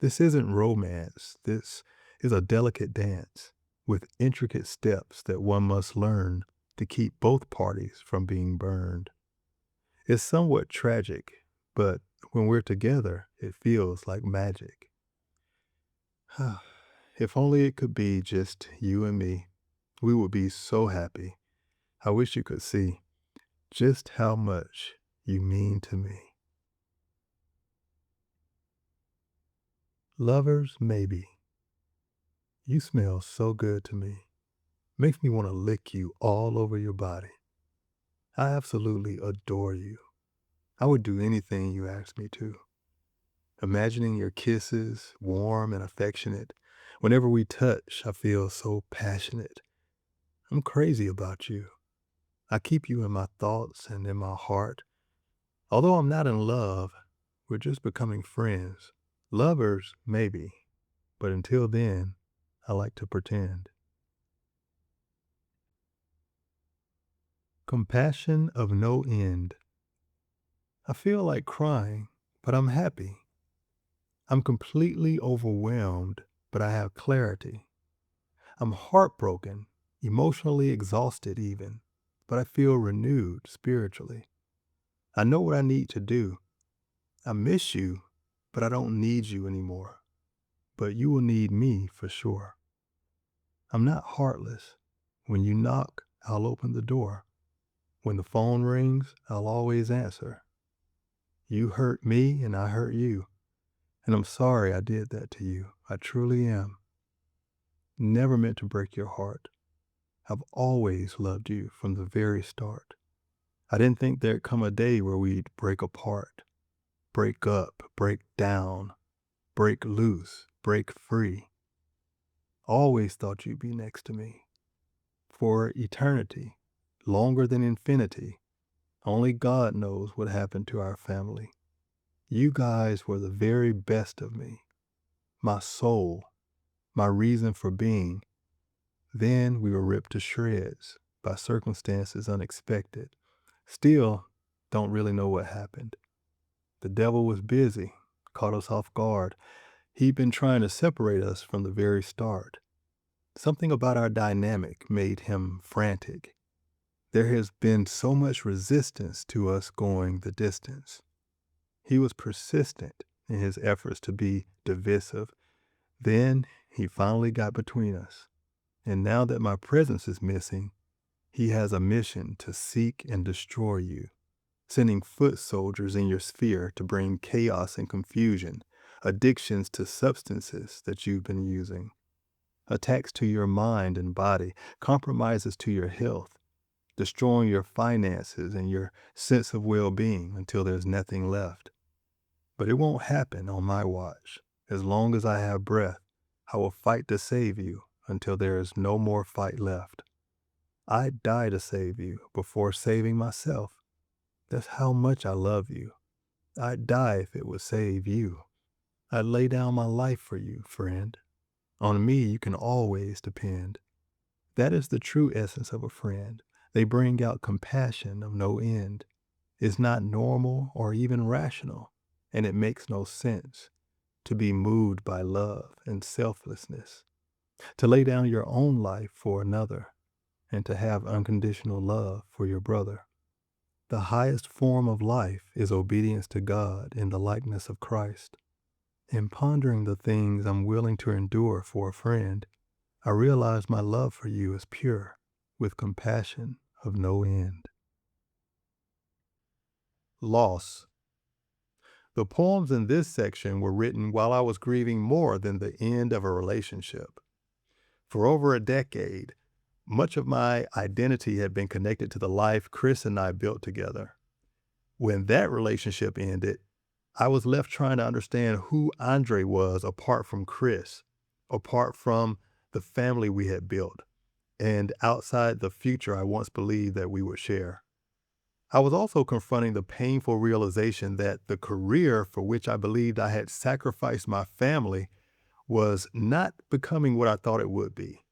This isn't romance. This is a delicate dance with intricate steps that one must learn to keep both parties from being burned. It's somewhat tragic, but when we're together, it feels like magic. If only it could be just you and me, we would be so happy. I wish you could see just how much you mean to me. Lovers, maybe. You smell so good to me. Makes me want to lick you all over your body. I absolutely adore you. I would do anything you asked me to. Imagining your kisses, warm and affectionate. Whenever we touch, I feel so passionate. I'm crazy about you. I keep you in my thoughts and in my heart. Although I'm not in love, we're just becoming friends. Lovers, maybe. But until then, I like to pretend. Compassion of no end. I feel like crying, but I'm happy. I'm completely overwhelmed but I have clarity. I'm heartbroken, emotionally exhausted even, but I feel renewed spiritually. I know what I need to do. I miss you, but I don't need you anymore. But you will need me for sure. I'm not heartless. When you knock, I'll open the door. When the phone rings, I'll always answer. You hurt me and I hurt you. And I'm sorry I did that to you. I truly am. Never meant to break your heart. I've always loved you from the very start. I didn't think there'd come a day where we'd break apart, break up, break down, break loose, break free. Always thought you'd be next to me. For eternity, longer than infinity. Only God knows what happened to our family. You guys were the very best of me, my soul, my reason for being. Then we were ripped to shreds by circumstances unexpected. Still, don't really know what happened. The devil was busy, caught us off guard. He'd been trying to separate us from the very start. Something about our dynamic made him frantic. There has been so much resistance to us going the distance. He was persistent in his efforts to be divisive. Then he finally got between us. And now that my presence is missing, he has a mission to seek and destroy you, sending foot soldiers in your sphere to bring chaos and confusion, addictions to substances that you've been using, attacks to your mind and body, compromises to your health, destroying your finances and your sense of well-being until there's nothing left. But it won't happen on my watch. As long as I have breath, I will fight to save you until there is no more fight left. I'd die to save you before saving myself. That's how much I love you. I'd die if it would save you. I'd lay down my life for you, friend. On me you can always depend. That is the true essence of a friend. They bring out compassion of no end. It's not normal or even rational, and it makes no sense to be moved by love and selflessness, to lay down your own life for another, and to have unconditional love for your brother. The highest form of life is obedience to God in the likeness of Christ. In pondering the things I'm willing to endure for a friend, I realize my love for you is pure, with compassion of no end. Loss. The poems in this section were written while I was grieving more than the end of a relationship. For over a decade, much of my identity had been connected to the life Chris and I built together. When that relationship ended, I was left trying to understand who Andre was apart from Chris, apart from the family we had built, and outside the future I once believed that we would share. I was also confronting the painful realization that the career for which I believed I had sacrificed my family was not becoming what I thought it would be.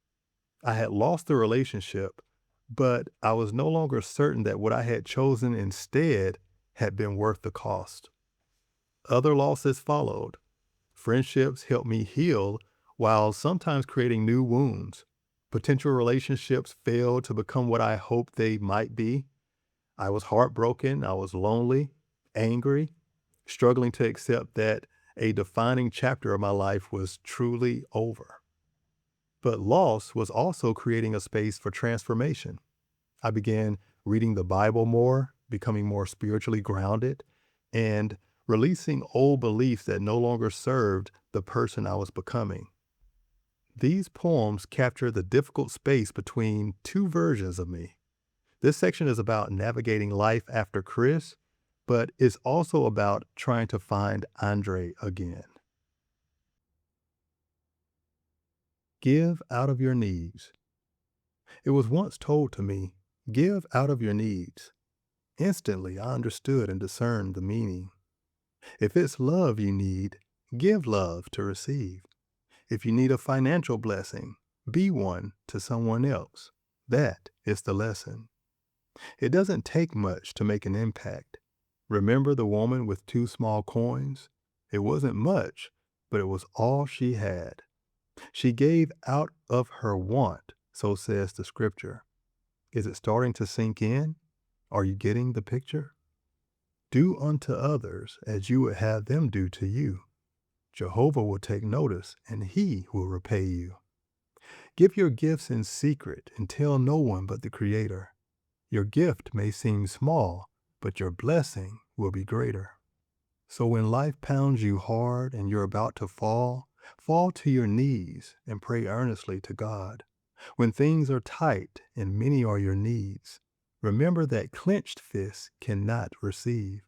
I had lost the relationship, but I was no longer certain that what I had chosen instead had been worth the cost. Other losses followed. Friendships helped me heal while sometimes creating new wounds. Potential relationships failed to become what I hoped they might be. I was heartbroken, I was lonely, angry, struggling to accept that a defining chapter of my life was truly over. But loss was also creating a space for transformation. I began reading the Bible more, becoming more spiritually grounded, and releasing old beliefs that no longer served the person I was becoming. These poems capture the difficult space between two versions of me. This section is about navigating life after Chris, but it's also about trying to find Andre again. Give out of your needs. It was once told to me, give out of your needs. Instantly, I understood and discerned the meaning. If it's love you need, give love to receive. If you need a financial blessing, be one to someone else. That is the lesson. It doesn't take much to make an impact. Remember the woman with 2 small coins? It wasn't much, but it was all she had. She gave out of her want, so says the scripture. Is it starting to sink in? Are you getting the picture? Do unto others as you would have them do to you. Jehovah will take notice, and he will repay you. Give your gifts in secret and tell no one but the Creator. Your gift may seem small, but your blessing will be greater. So when life pounds you hard and you're about to fall, fall to your knees and pray earnestly to God. When things are tight and many are your needs, remember that clenched fists cannot receive.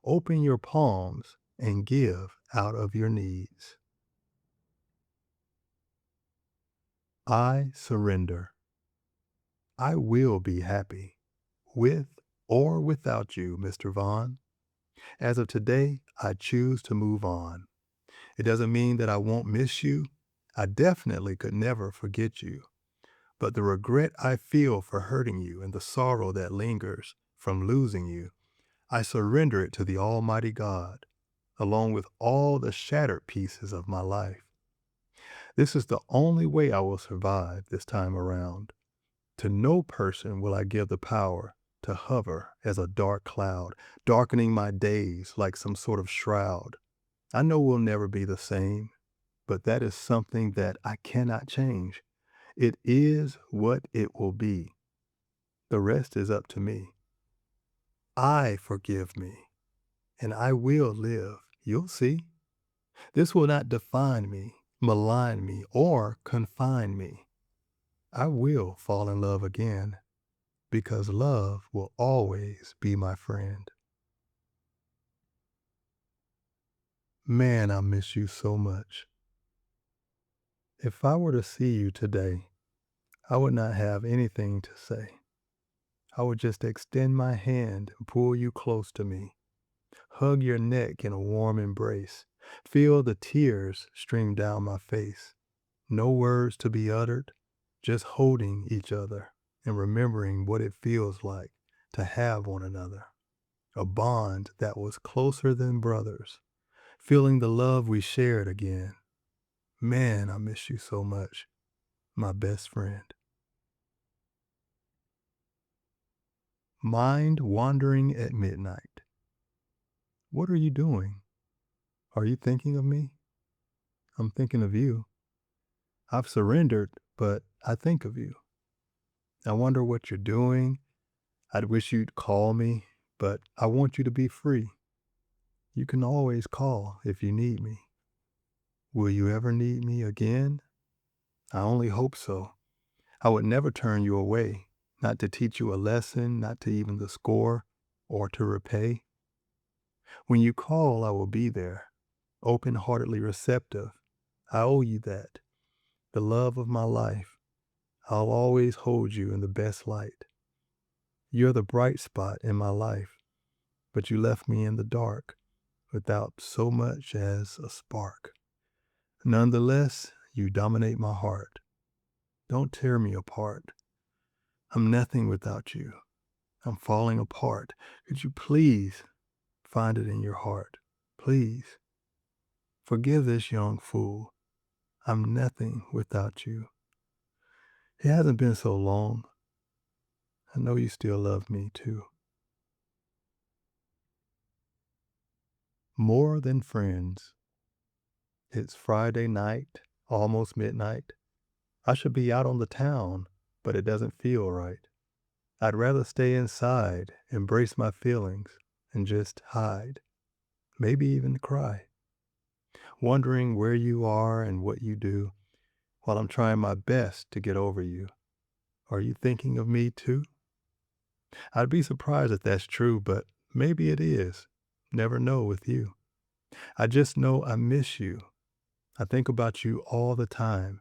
Open your palms and give out of your needs. I surrender. I will be happy, with or without you, Mr. Vaughn. As of today, I choose to move on. It doesn't mean that I won't miss you. I definitely could never forget you. But the regret I feel for hurting you and the sorrow that lingers from losing you, I surrender it to the Almighty God, along with all the shattered pieces of my life. This is the only way I will survive this time around. To no person will I give the power to hover as a dark cloud, darkening my days like some sort of shroud. I know we'll never be the same, but that is something that I cannot change. It is what it will be. The rest is up to me. I forgive me, and I will live. You'll see. This will not define me, malign me, or confine me. I will fall in love again, because love will always be my friend. Man, I miss you so much. If I were to see you today, I would not have anything to say. I would just extend my hand and pull you close to me, hug your neck in a warm embrace, feel the tears stream down my face. No words to be uttered, just holding each other and remembering what it feels like to have one another. A bond that was closer than brothers, feeling the love we shared again. Man, I miss you so much, my best friend. Mind wandering at midnight. What are you doing? Are you thinking of me? I'm thinking of you. I've surrendered, but I think of you. I wonder what you're doing. I'd wish you'd call me, but I want you to be free. You can always call if you need me. Will you ever need me again? I only hope so. I would never turn you away, not to teach you a lesson, not to even the score, or to repay. When you call, I will be there, open-heartedly receptive. I owe you that. The love of my life. I'll always hold you in the best light. You're the bright spot in my life, but you left me in the dark without so much as a spark. Nonetheless, you dominate my heart. Don't tear me apart. I'm nothing without you. I'm falling apart. Could you please find it in your heart? Please. Forgive this young fool. I'm nothing without you. It hasn't been so long. I know you still love me too. More than friends. It's Friday night, almost midnight. I should be out on the town, but it doesn't feel right. I'd rather stay inside, embrace my feelings, and just hide. Maybe even cry. Wondering where you are and what you do, while I'm trying my best to get over you. Are you thinking of me too? I'd be surprised if that's true, but maybe it is. Never know with you. I just know I miss you. I think about you all the time.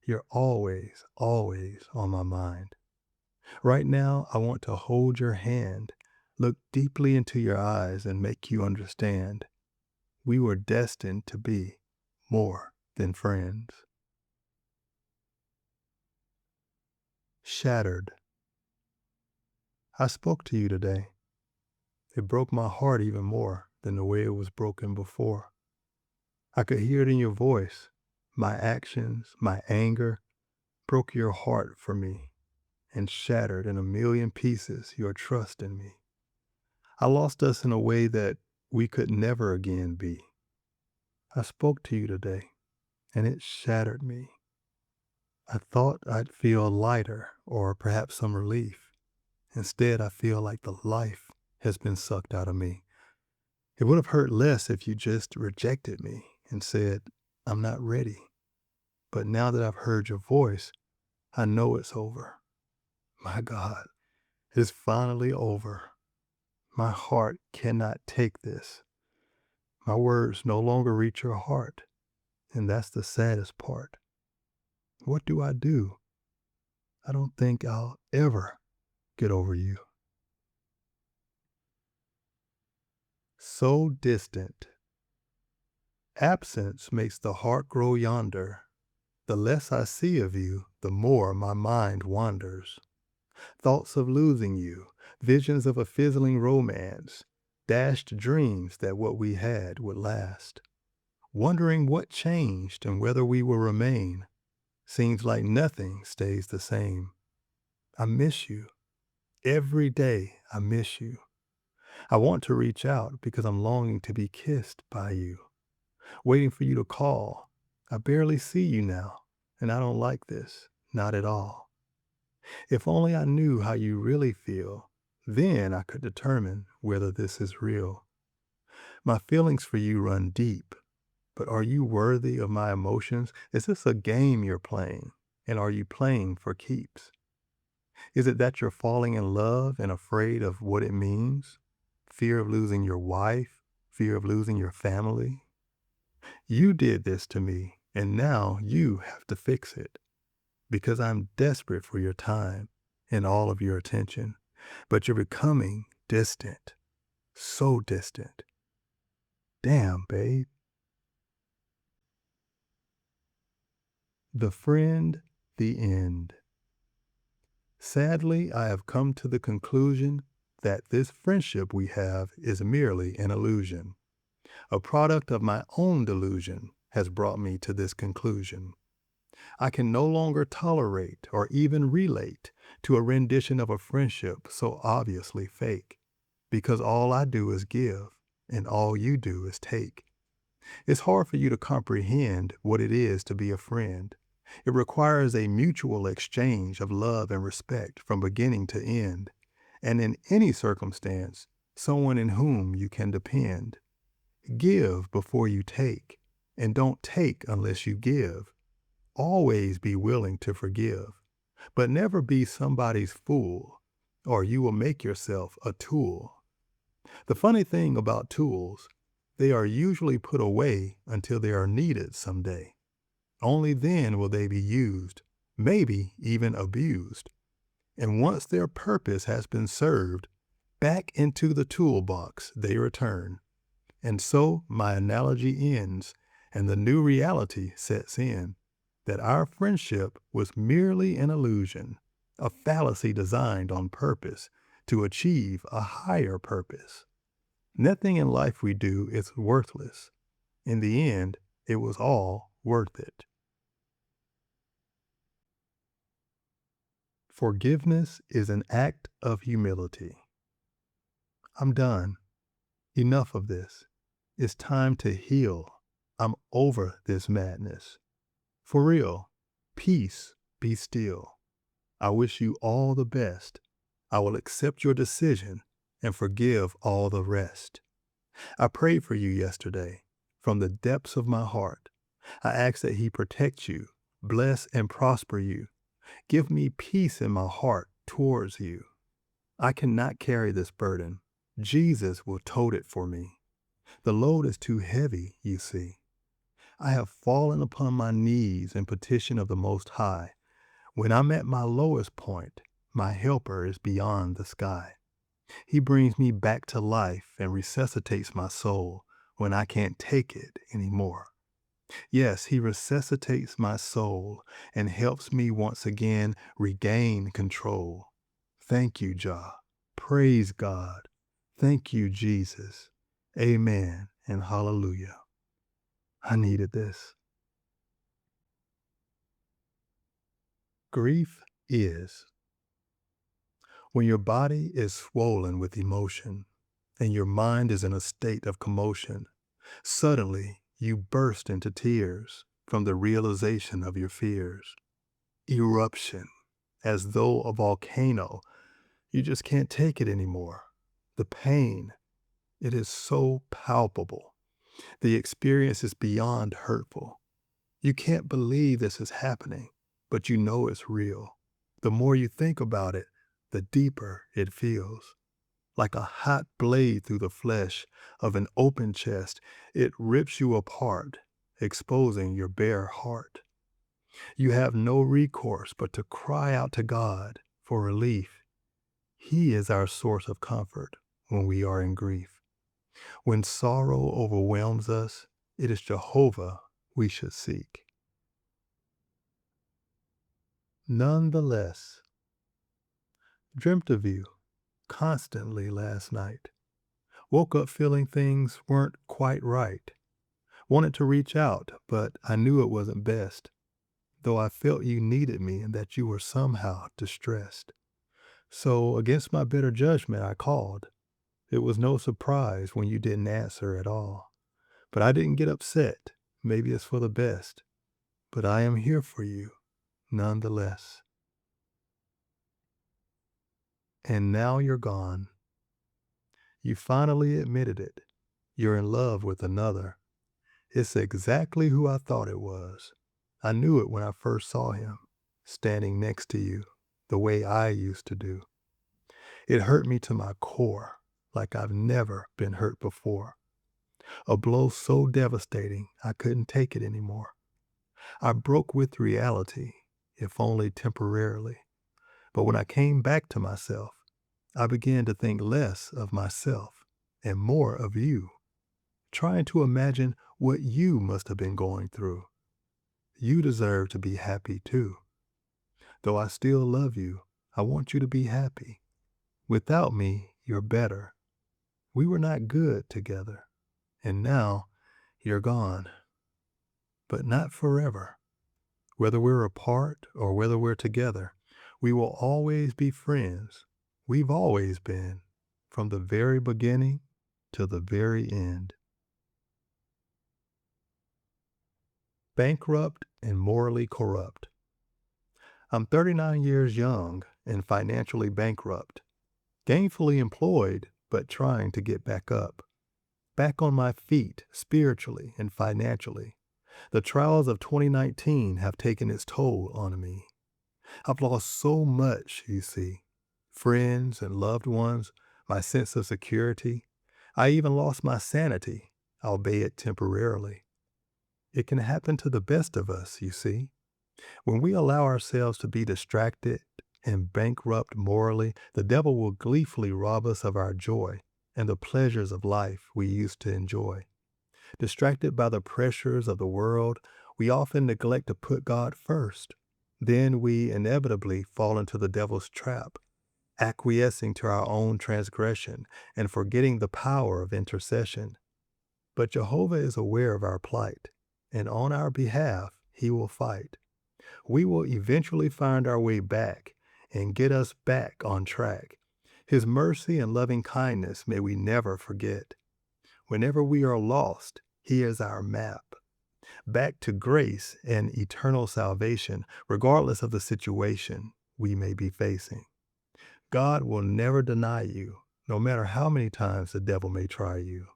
You're always, always on my mind. Right now, I want to hold your hand, look deeply into your eyes, and make you understand. We were destined to be more than friends. Shattered. I spoke to you today. It broke my heart even more than the way it was broken before. I could hear it in your voice. My actions, my anger, broke your heart for me and shattered in a million pieces your trust in me. I lost us in a way that we could never again be. I spoke to you today, and it shattered me. I thought I'd feel lighter or perhaps some relief. Instead, I feel like the life has been sucked out of me. It would have hurt less if you just rejected me and said, I'm not ready. But now that I've heard your voice, I know it's over. My God, it's finally over. My heart cannot take this. My words no longer reach your heart, and that's the saddest part. What do? I don't think I'll ever get over you. So distant. Absence makes the heart grow yonder. The less I see of you, the more my mind wanders. Thoughts of losing you, visions of a fizzling romance, dashed dreams that what we had would last. Wondering what changed and whether we will remain. Seems like nothing stays the same. I miss you. Every day I miss you. I want to reach out because I'm longing to be kissed by you. Waiting for you to call. I barely see you now, and I don't like this. Not at all. If only I knew how you really feel, then I could determine whether this is real. My feelings for you run deep, but are you worthy of my emotions? Is this a game you're playing, and are you playing for keeps? Is it that you're falling in love and afraid of what it means? Fear of losing your wife, fear of losing your family? You did this to me, and now you have to fix it. Because I'm desperate for your time and all of your attention. But you're becoming distant. So distant. Damn, babe. The Friend, the End. Sadly, I have come to the conclusion that this friendship we have is merely an illusion. A product of my own delusion has brought me to this conclusion. I can no longer tolerate or even relate to a rendition of a friendship so obviously fake, because all I do is give and all you do is take. It's hard for you to comprehend what it is to be a friend. It requires a mutual exchange of love and respect from beginning to end, and in any circumstance, someone in whom you can depend. Give before you take, and don't take unless you give. Always be willing to forgive, but never be somebody's fool, or you will make yourself a tool. The funny thing about tools, they are usually put away until they are needed someday. Only then will they be used, maybe even abused. And once their purpose has been served, back into the toolbox they return. And so my analogy ends, and the new reality sets in, that our friendship was merely an illusion, a fallacy designed on purpose to achieve a higher purpose. Nothing in life we do is worthless. In the end, it was all worth it. Forgiveness is an act of humility. I'm done. Enough of this. It's time to heal. I'm over this madness. For real, peace, be still. I wish you all the best. I will accept your decision and forgive all the rest. I prayed for you yesterday from the depths of my heart. I ask that He protect you, bless and prosper you. Give me peace in my heart towards you. I cannot carry this burden. Jesus will tote it for me. The load is too heavy, you see. I have fallen upon my knees in petition of the Most High. When I'm at my lowest point, my helper is beyond the sky. He brings me back to life and resuscitates my soul when I can't take it anymore. Yes, He resuscitates my soul and helps me once again regain control. Thank you, Jah. Praise God. Thank you, Jesus. Amen and hallelujah. I needed this. Grief is when your body is swollen with emotion and your mind is in a state of commotion. Suddenly, you burst into tears from the realization of your fears. Eruption, as though a volcano. You just can't take it anymore. The pain, it is so palpable. The experience is beyond hurtful. You can't believe this is happening, but you know it's real. The more you think about it, the deeper it feels. Like a hot blade through the flesh of an open chest, it rips you apart, exposing your bare heart. You have no recourse but to cry out to God for relief. He is our source of comfort when we are in grief. When sorrow overwhelms us, it is Jehovah we should seek. Nonetheless, dreamt of you constantly last night. Woke up feeling things weren't quite right. Wanted to reach out, but I knew it wasn't best, though I felt you needed me and that you were somehow distressed. So, against my better judgment, I called. It was no surprise when you didn't answer at all. But I didn't get upset. Maybe it's for the best. But I am here for you, nonetheless. And now you're gone. You finally admitted it. You're in love with another. It's exactly who I thought it was. I knew it when I first saw him, standing next to you, the way I used to do. It hurt me to my core, like I've never been hurt before. A blow so devastating I couldn't take it anymore. I broke with reality, if only temporarily. But when I came back to myself, I began to think less of myself and more of you, trying to imagine what you must have been going through. You deserve to be happy too. Though I still love you, I want you to be happy. Without me, you're better. We were not good together, and now you're gone. But not forever. Whether we're apart or whether we're together, we will always be friends. We've always been, from the very beginning to the very end. Bankrupt and morally corrupt. I'm 39 years young and financially bankrupt. Gainfully employed, but trying to get back up. Back on my feet spiritually and financially. The trials of 2019 have taken its toll on me. I've lost so much, you see. Friends and loved ones, my sense of security. I even lost my sanity, albeit temporarily. It can happen to the best of us, you see. When we allow ourselves to be distracted and bankrupt morally, the devil will gleefully rob us of our joy and the pleasures of life we used to enjoy. Distracted by the pressures of the world, we often neglect to put God first. Then we inevitably fall into the devil's trap, acquiescing to our own transgression and forgetting the power of intercession. But Jehovah is aware of our plight, and on our behalf, he will fight. We will eventually find our way back and get us back on track. His mercy and loving kindness may we never forget. Whenever we are lost, he is our map. Back to grace and eternal salvation, regardless of the situation we may be facing. God will never deny you, no matter how many times the devil may try you.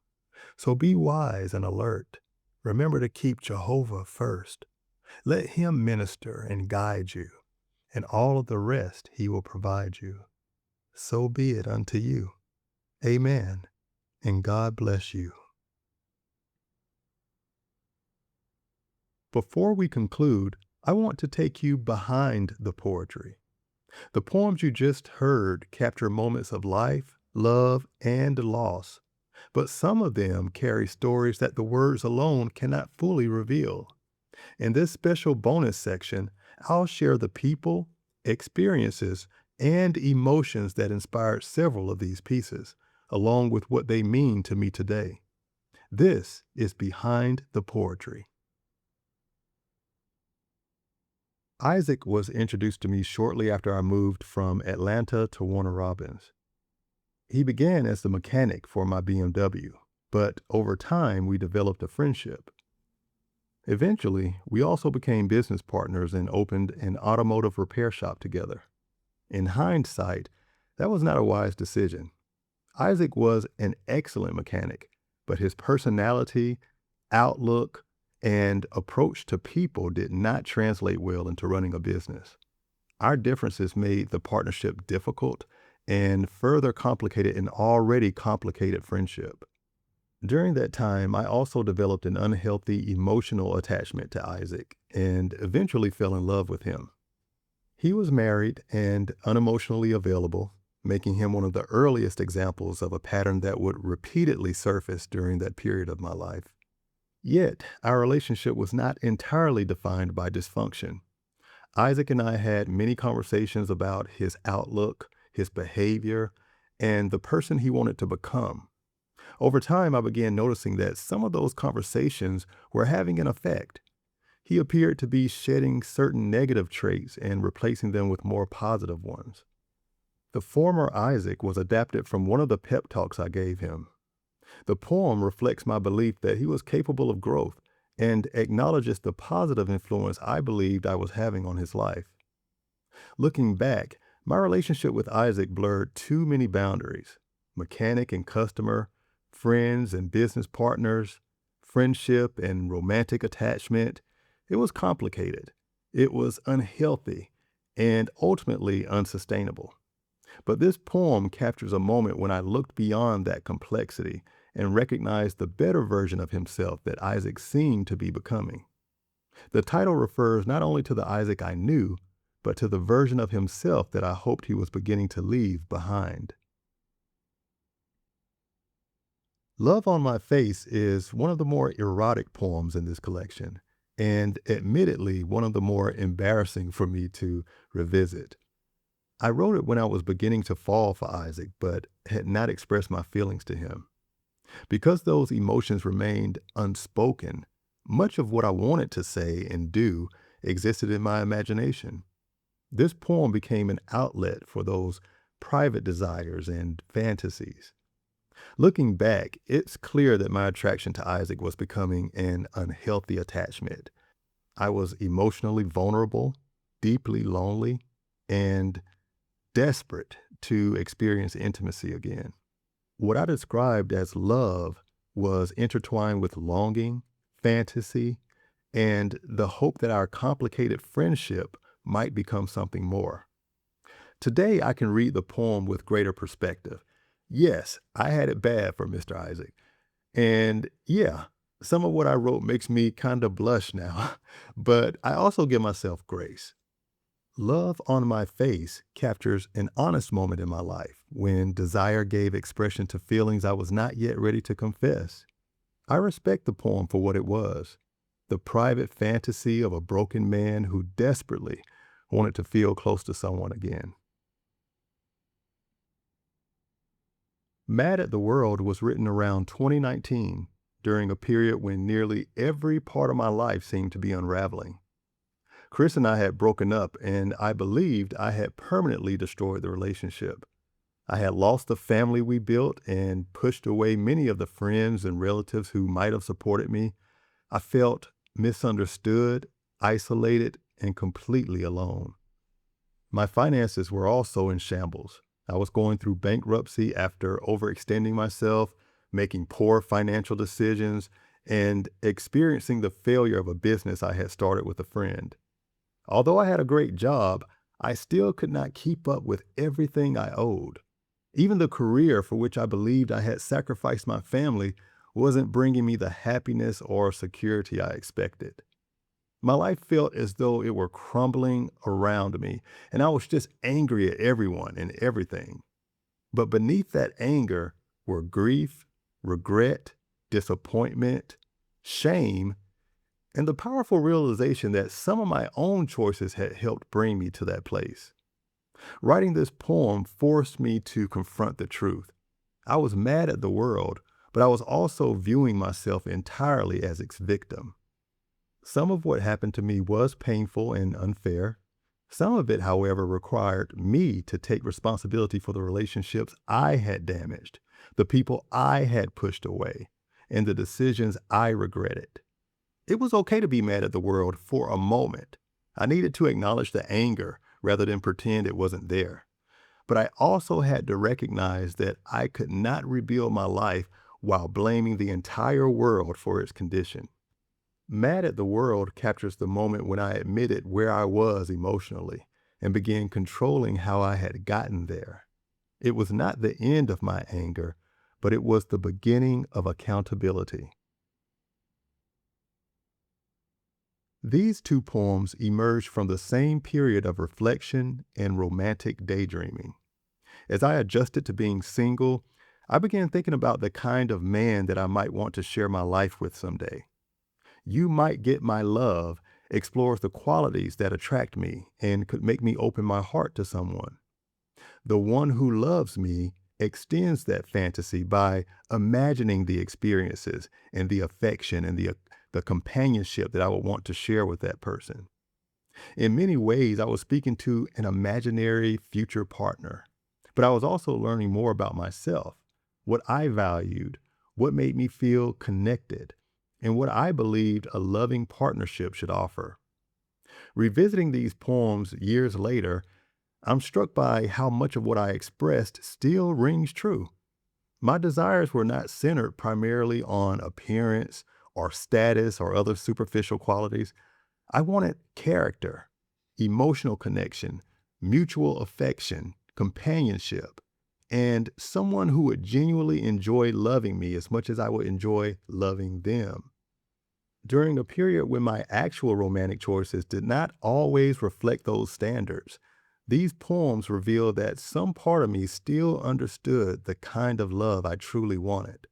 So be wise and alert. Remember to keep Jehovah first. Let him minister and guide you, and all of the rest he will provide you. So be it unto you. Amen, and God bless you. Before we conclude, I want to take you behind the poetry. The poems you just heard capture moments of life, love, and loss, but some of them carry stories that the words alone cannot fully reveal. In this special bonus section, I'll share the people, experiences, and emotions that inspired several of these pieces, along with what they mean to me today. This is Behind the Poetry. Isaac was introduced to me shortly after I moved from Atlanta to Warner Robins. He began as the mechanic for my BMW, but over time we developed a friendship. Eventually, we also became business partners and opened an automotive repair shop together. In hindsight, that was not a wise decision. Isaac was an excellent mechanic, but his personality, outlook, and approach to people did not translate well into running a business. Our differences made the partnership difficult and further complicated an already complicated friendship. During that time, I also developed an unhealthy emotional attachment to Isaac and eventually fell in love with him. He was married and unemotionally available, making him one of the earliest examples of a pattern that would repeatedly surface during that period of my life. Yet, our relationship was not entirely defined by dysfunction. Isaac and I had many conversations about his outlook, his behavior, and the person he wanted to become. Over time, I began noticing that some of those conversations were having an effect. He appeared to be shedding certain negative traits and replacing them with more positive ones. The former Isaac was adapted from one of the pep talks I gave him. The poem reflects my belief that he was capable of growth and acknowledges the positive influence I believed I was having on his life. Looking back, my relationship with Isaac blurred too many boundaries: mechanic and customer, friends and business partners, friendship and romantic attachment. It was complicated. It was unhealthy and ultimately unsustainable. But this poem captures a moment when I looked beyond that complexity and recognized the better version of himself that Isaac seemed to be becoming. The title refers not only to the Isaac I knew, but to the version of himself that I hoped he was beginning to leave behind. Love on My Face is one of the more erotic poems in this collection, and admittedly one of the more embarrassing for me to revisit. I wrote it when I was beginning to fall for Isaac, but had not expressed my feelings to him. Because those emotions remained unspoken, much of what I wanted to say and do existed in my imagination. This poem became an outlet for those private desires and fantasies. Looking back, it's clear that my attraction to Isaac was becoming an unhealthy attachment. I was emotionally vulnerable, deeply lonely, and desperate to experience intimacy again. What I described as love was intertwined with longing, fantasy, and the hope that our complicated friendship might become something more. Today, I can read the poem with greater perspective. Yes, I had it bad for Mr. Isaac. And yeah, some of what I wrote makes me kind of blush now, but I also give myself grace. Love on My Face captures an honest moment in my life when desire gave expression to feelings I was not yet ready to confess. I respect the poem for what it was: the private fantasy of a broken man who desperately wanted to feel close to someone again. Mad at the World was written around 2019, during a period when nearly every part of my life seemed to be unraveling. Chris and I had broken up, and I believed I had permanently destroyed the relationship. I had lost the family we built and pushed away many of the friends and relatives who might have supported me. I felt misunderstood, isolated, and completely alone. My finances were also in shambles. I was going through bankruptcy after overextending myself, making poor financial decisions, and experiencing the failure of a business I had started with a friend. Although I had a great job, I still could not keep up with everything I owed. Even the career for which I believed I had sacrificed my family wasn't bringing me the happiness or security I expected. My life felt as though it were crumbling around me, and I was just angry at everyone and everything. But beneath that anger were grief, regret, disappointment, shame, and the powerful realization that some of my own choices had helped bring me to that place. Writing this poem forced me to confront the truth. I was mad at the world, but I was also viewing myself entirely as its victim. Some of what happened to me was painful and unfair. Some of it, however, required me to take responsibility for the relationships I had damaged, the people I had pushed away, and the decisions I regretted. It was okay to be mad at the world for a moment. I needed to acknowledge the anger rather than pretend it wasn't there. But I also had to recognize that I could not rebuild my life while blaming the entire world for its condition. Mad at the world captures the moment when I admitted where I was emotionally and began controlling how I had gotten there. It was not the end of my anger, but it was the beginning of accountability. These two poems emerged from the same period of reflection and romantic daydreaming. As I adjusted to being single, I began thinking about the kind of man that I might want to share my life with someday. You Might Get My Love explores the qualities that attract me and could make me open my heart to someone. The One Who Loves Me extends that fantasy by imagining the experiences and the affection and the companionship that I would want to share with that person. In many ways, I was speaking to an imaginary future partner, but I was also learning more about myself, what I valued, what made me feel connected, and what I believed a loving partnership should offer. Revisiting these poems years later, I'm struck by how much of what I expressed still rings true. My desires were not centered primarily on appearance or status or other superficial qualities. I wanted character, emotional connection, mutual affection, companionship, and someone who would genuinely enjoy loving me as much as I would enjoy loving them. During a period when my actual romantic choices did not always reflect those standards, these poems reveal that some part of me still understood the kind of love I truly wanted.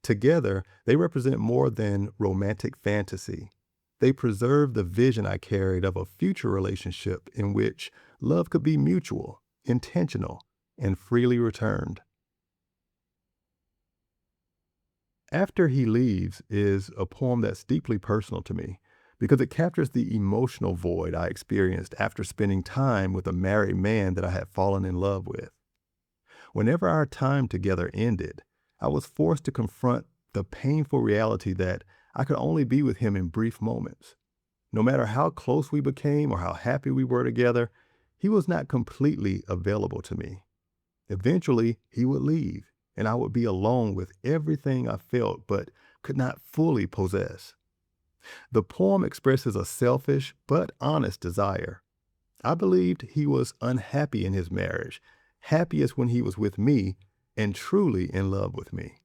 Together, they represent more than romantic fantasy. They preserve the vision I carried of a future relationship in which love could be mutual, intentional, and freely returned. After He Leaves is a poem that's deeply personal to me because it captures the emotional void I experienced after spending time with a married man that I had fallen in love with. Whenever our time together ended, I was forced to confront the painful reality that I could only be with him in brief moments. No matter how close we became or how happy we were together, he was not completely available to me. Eventually, he would leave, and I would be alone with everything I felt but could not fully possess. The poem expresses a selfish but honest desire. I believed he was unhappy in his marriage, happiest when he was with me, and truly in love with me.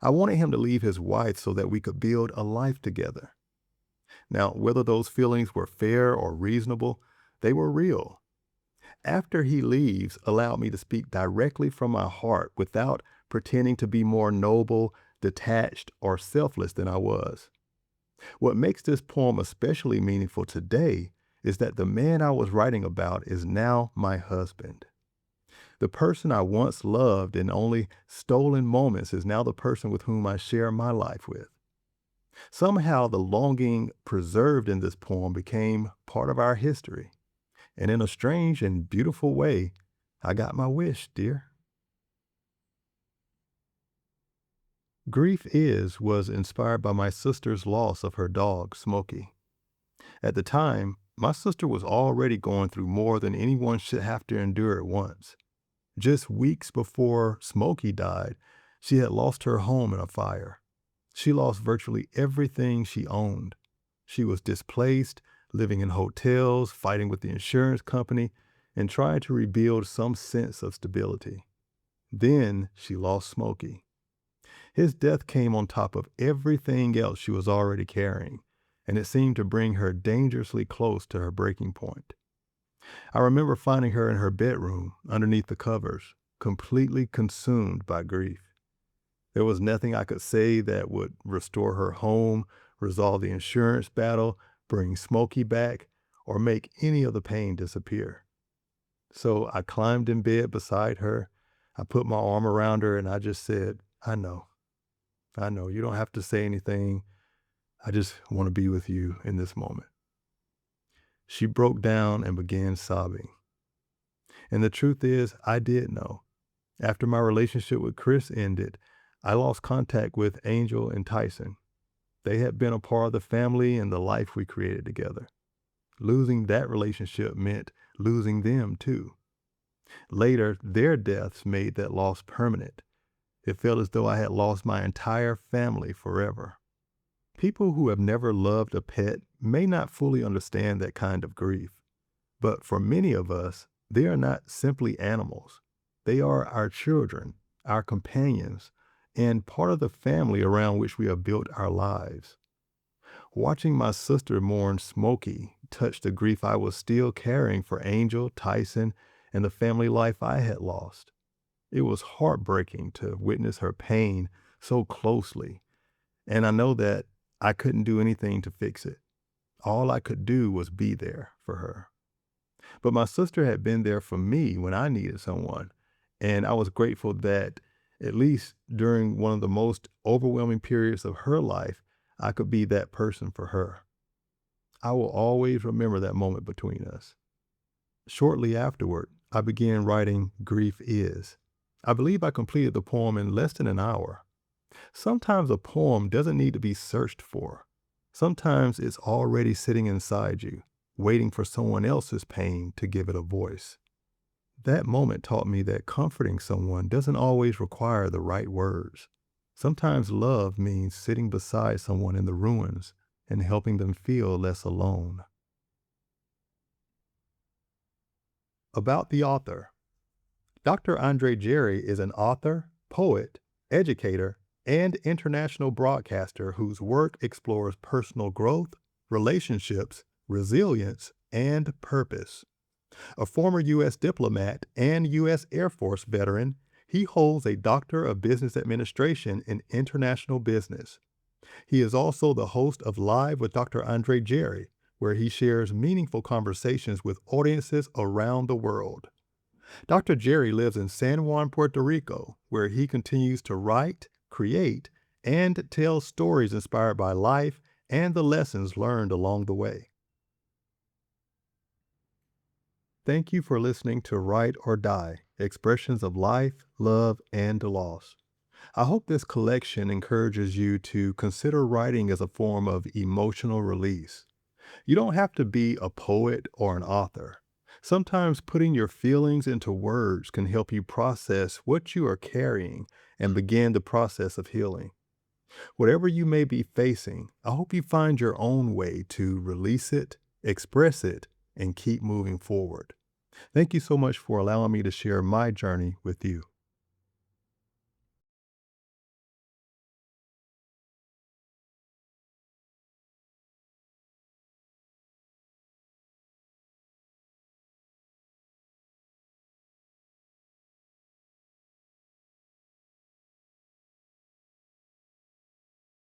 I wanted him to leave his wife so that we could build a life together. Now, whether those feelings were fair or reasonable, they were real. After He Leaves allowed me to speak directly from my heart without pretending to be more noble, detached, or selfless than I was. What makes this poem especially meaningful today is that the man I was writing about is now my husband. The person I once loved in only stolen moments is now the person with whom I share my life with. Somehow, the longing preserved in this poem became part of our history. And in a strange and beautiful way, I got my wish, dear. Grief was inspired by my sister's loss of her dog, Smokey. At the time, my sister was already going through more than anyone should have to endure at once. Just weeks before Smokey died, she had lost her home in a fire. She lost virtually everything she owned. She was displaced, living in hotels, fighting with the insurance company, and trying to rebuild some sense of stability. Then she lost Smokey. His death came on top of everything else she was already carrying, and it seemed to bring her dangerously close to her breaking point. I remember finding her in her bedroom, underneath the covers, completely consumed by grief. There was nothing I could say that would restore her home, resolve the insurance battle, bring Smokey back, or make any of the pain disappear. So I climbed in bed beside her. I put my arm around her and I just said, I know. You don't have to say anything. I just want to be with you in this moment. She broke down and began sobbing. And the truth is, I did know. After my relationship with Chris ended, I lost contact with Angel and Tyson. They had been a part of the family and the life we created together. Losing that relationship meant losing them too. Later, their deaths made that loss permanent. It felt as though I had lost my entire family forever. People who have never loved a pet may not fully understand that kind of grief. But for many of us, they are not simply animals. They are our children, our companions, and part of the family around which we have built our lives. Watching my sister mourn Smokey touched the grief I was still carrying for Angel, Tyson, and the family life I had lost. It was heartbreaking to witness her pain so closely, and I know that I couldn't do anything to fix it. All I could do was be there for her. But my sister had been there for me when I needed someone, and I was grateful that at least during one of the most overwhelming periods of her life, I could be that person for her. I will always remember that moment between us. Shortly afterward, I began writing Grief Is. I believe I completed the poem in less than an hour. Sometimes a poem doesn't need to be searched for. Sometimes it's already sitting inside you, waiting for someone else's pain to give it a voice. That moment taught me that comforting someone doesn't always require the right words. Sometimes love means sitting beside someone in the ruins and helping them feel less alone. About the author. Dr. Andre Jerry is an author, poet, educator, and international broadcaster whose work explores personal growth, relationships, resilience, and purpose. A former U.S. diplomat and U.S. Air Force veteran, he holds a Doctor of Business Administration in International Business. He is also the host of Live with Dr. Andre Jerry, where he shares meaningful conversations with audiences around the world. Dr. Jerry lives in San Juan, Puerto Rico, where he continues to write, create, and tell stories inspired by life and the lessons learned along the way. Thank you for listening to Write or Die, Expressions of Life, Love, and Loss. I hope this collection encourages you to consider writing as a form of emotional release. You don't have to be a poet or an author. Sometimes putting your feelings into words can help you process what you are carrying and begin the process of healing. Whatever you may be facing, I hope you find your own way to release it, express it, and keep moving forward. Thank you so much for allowing me to share my journey with you.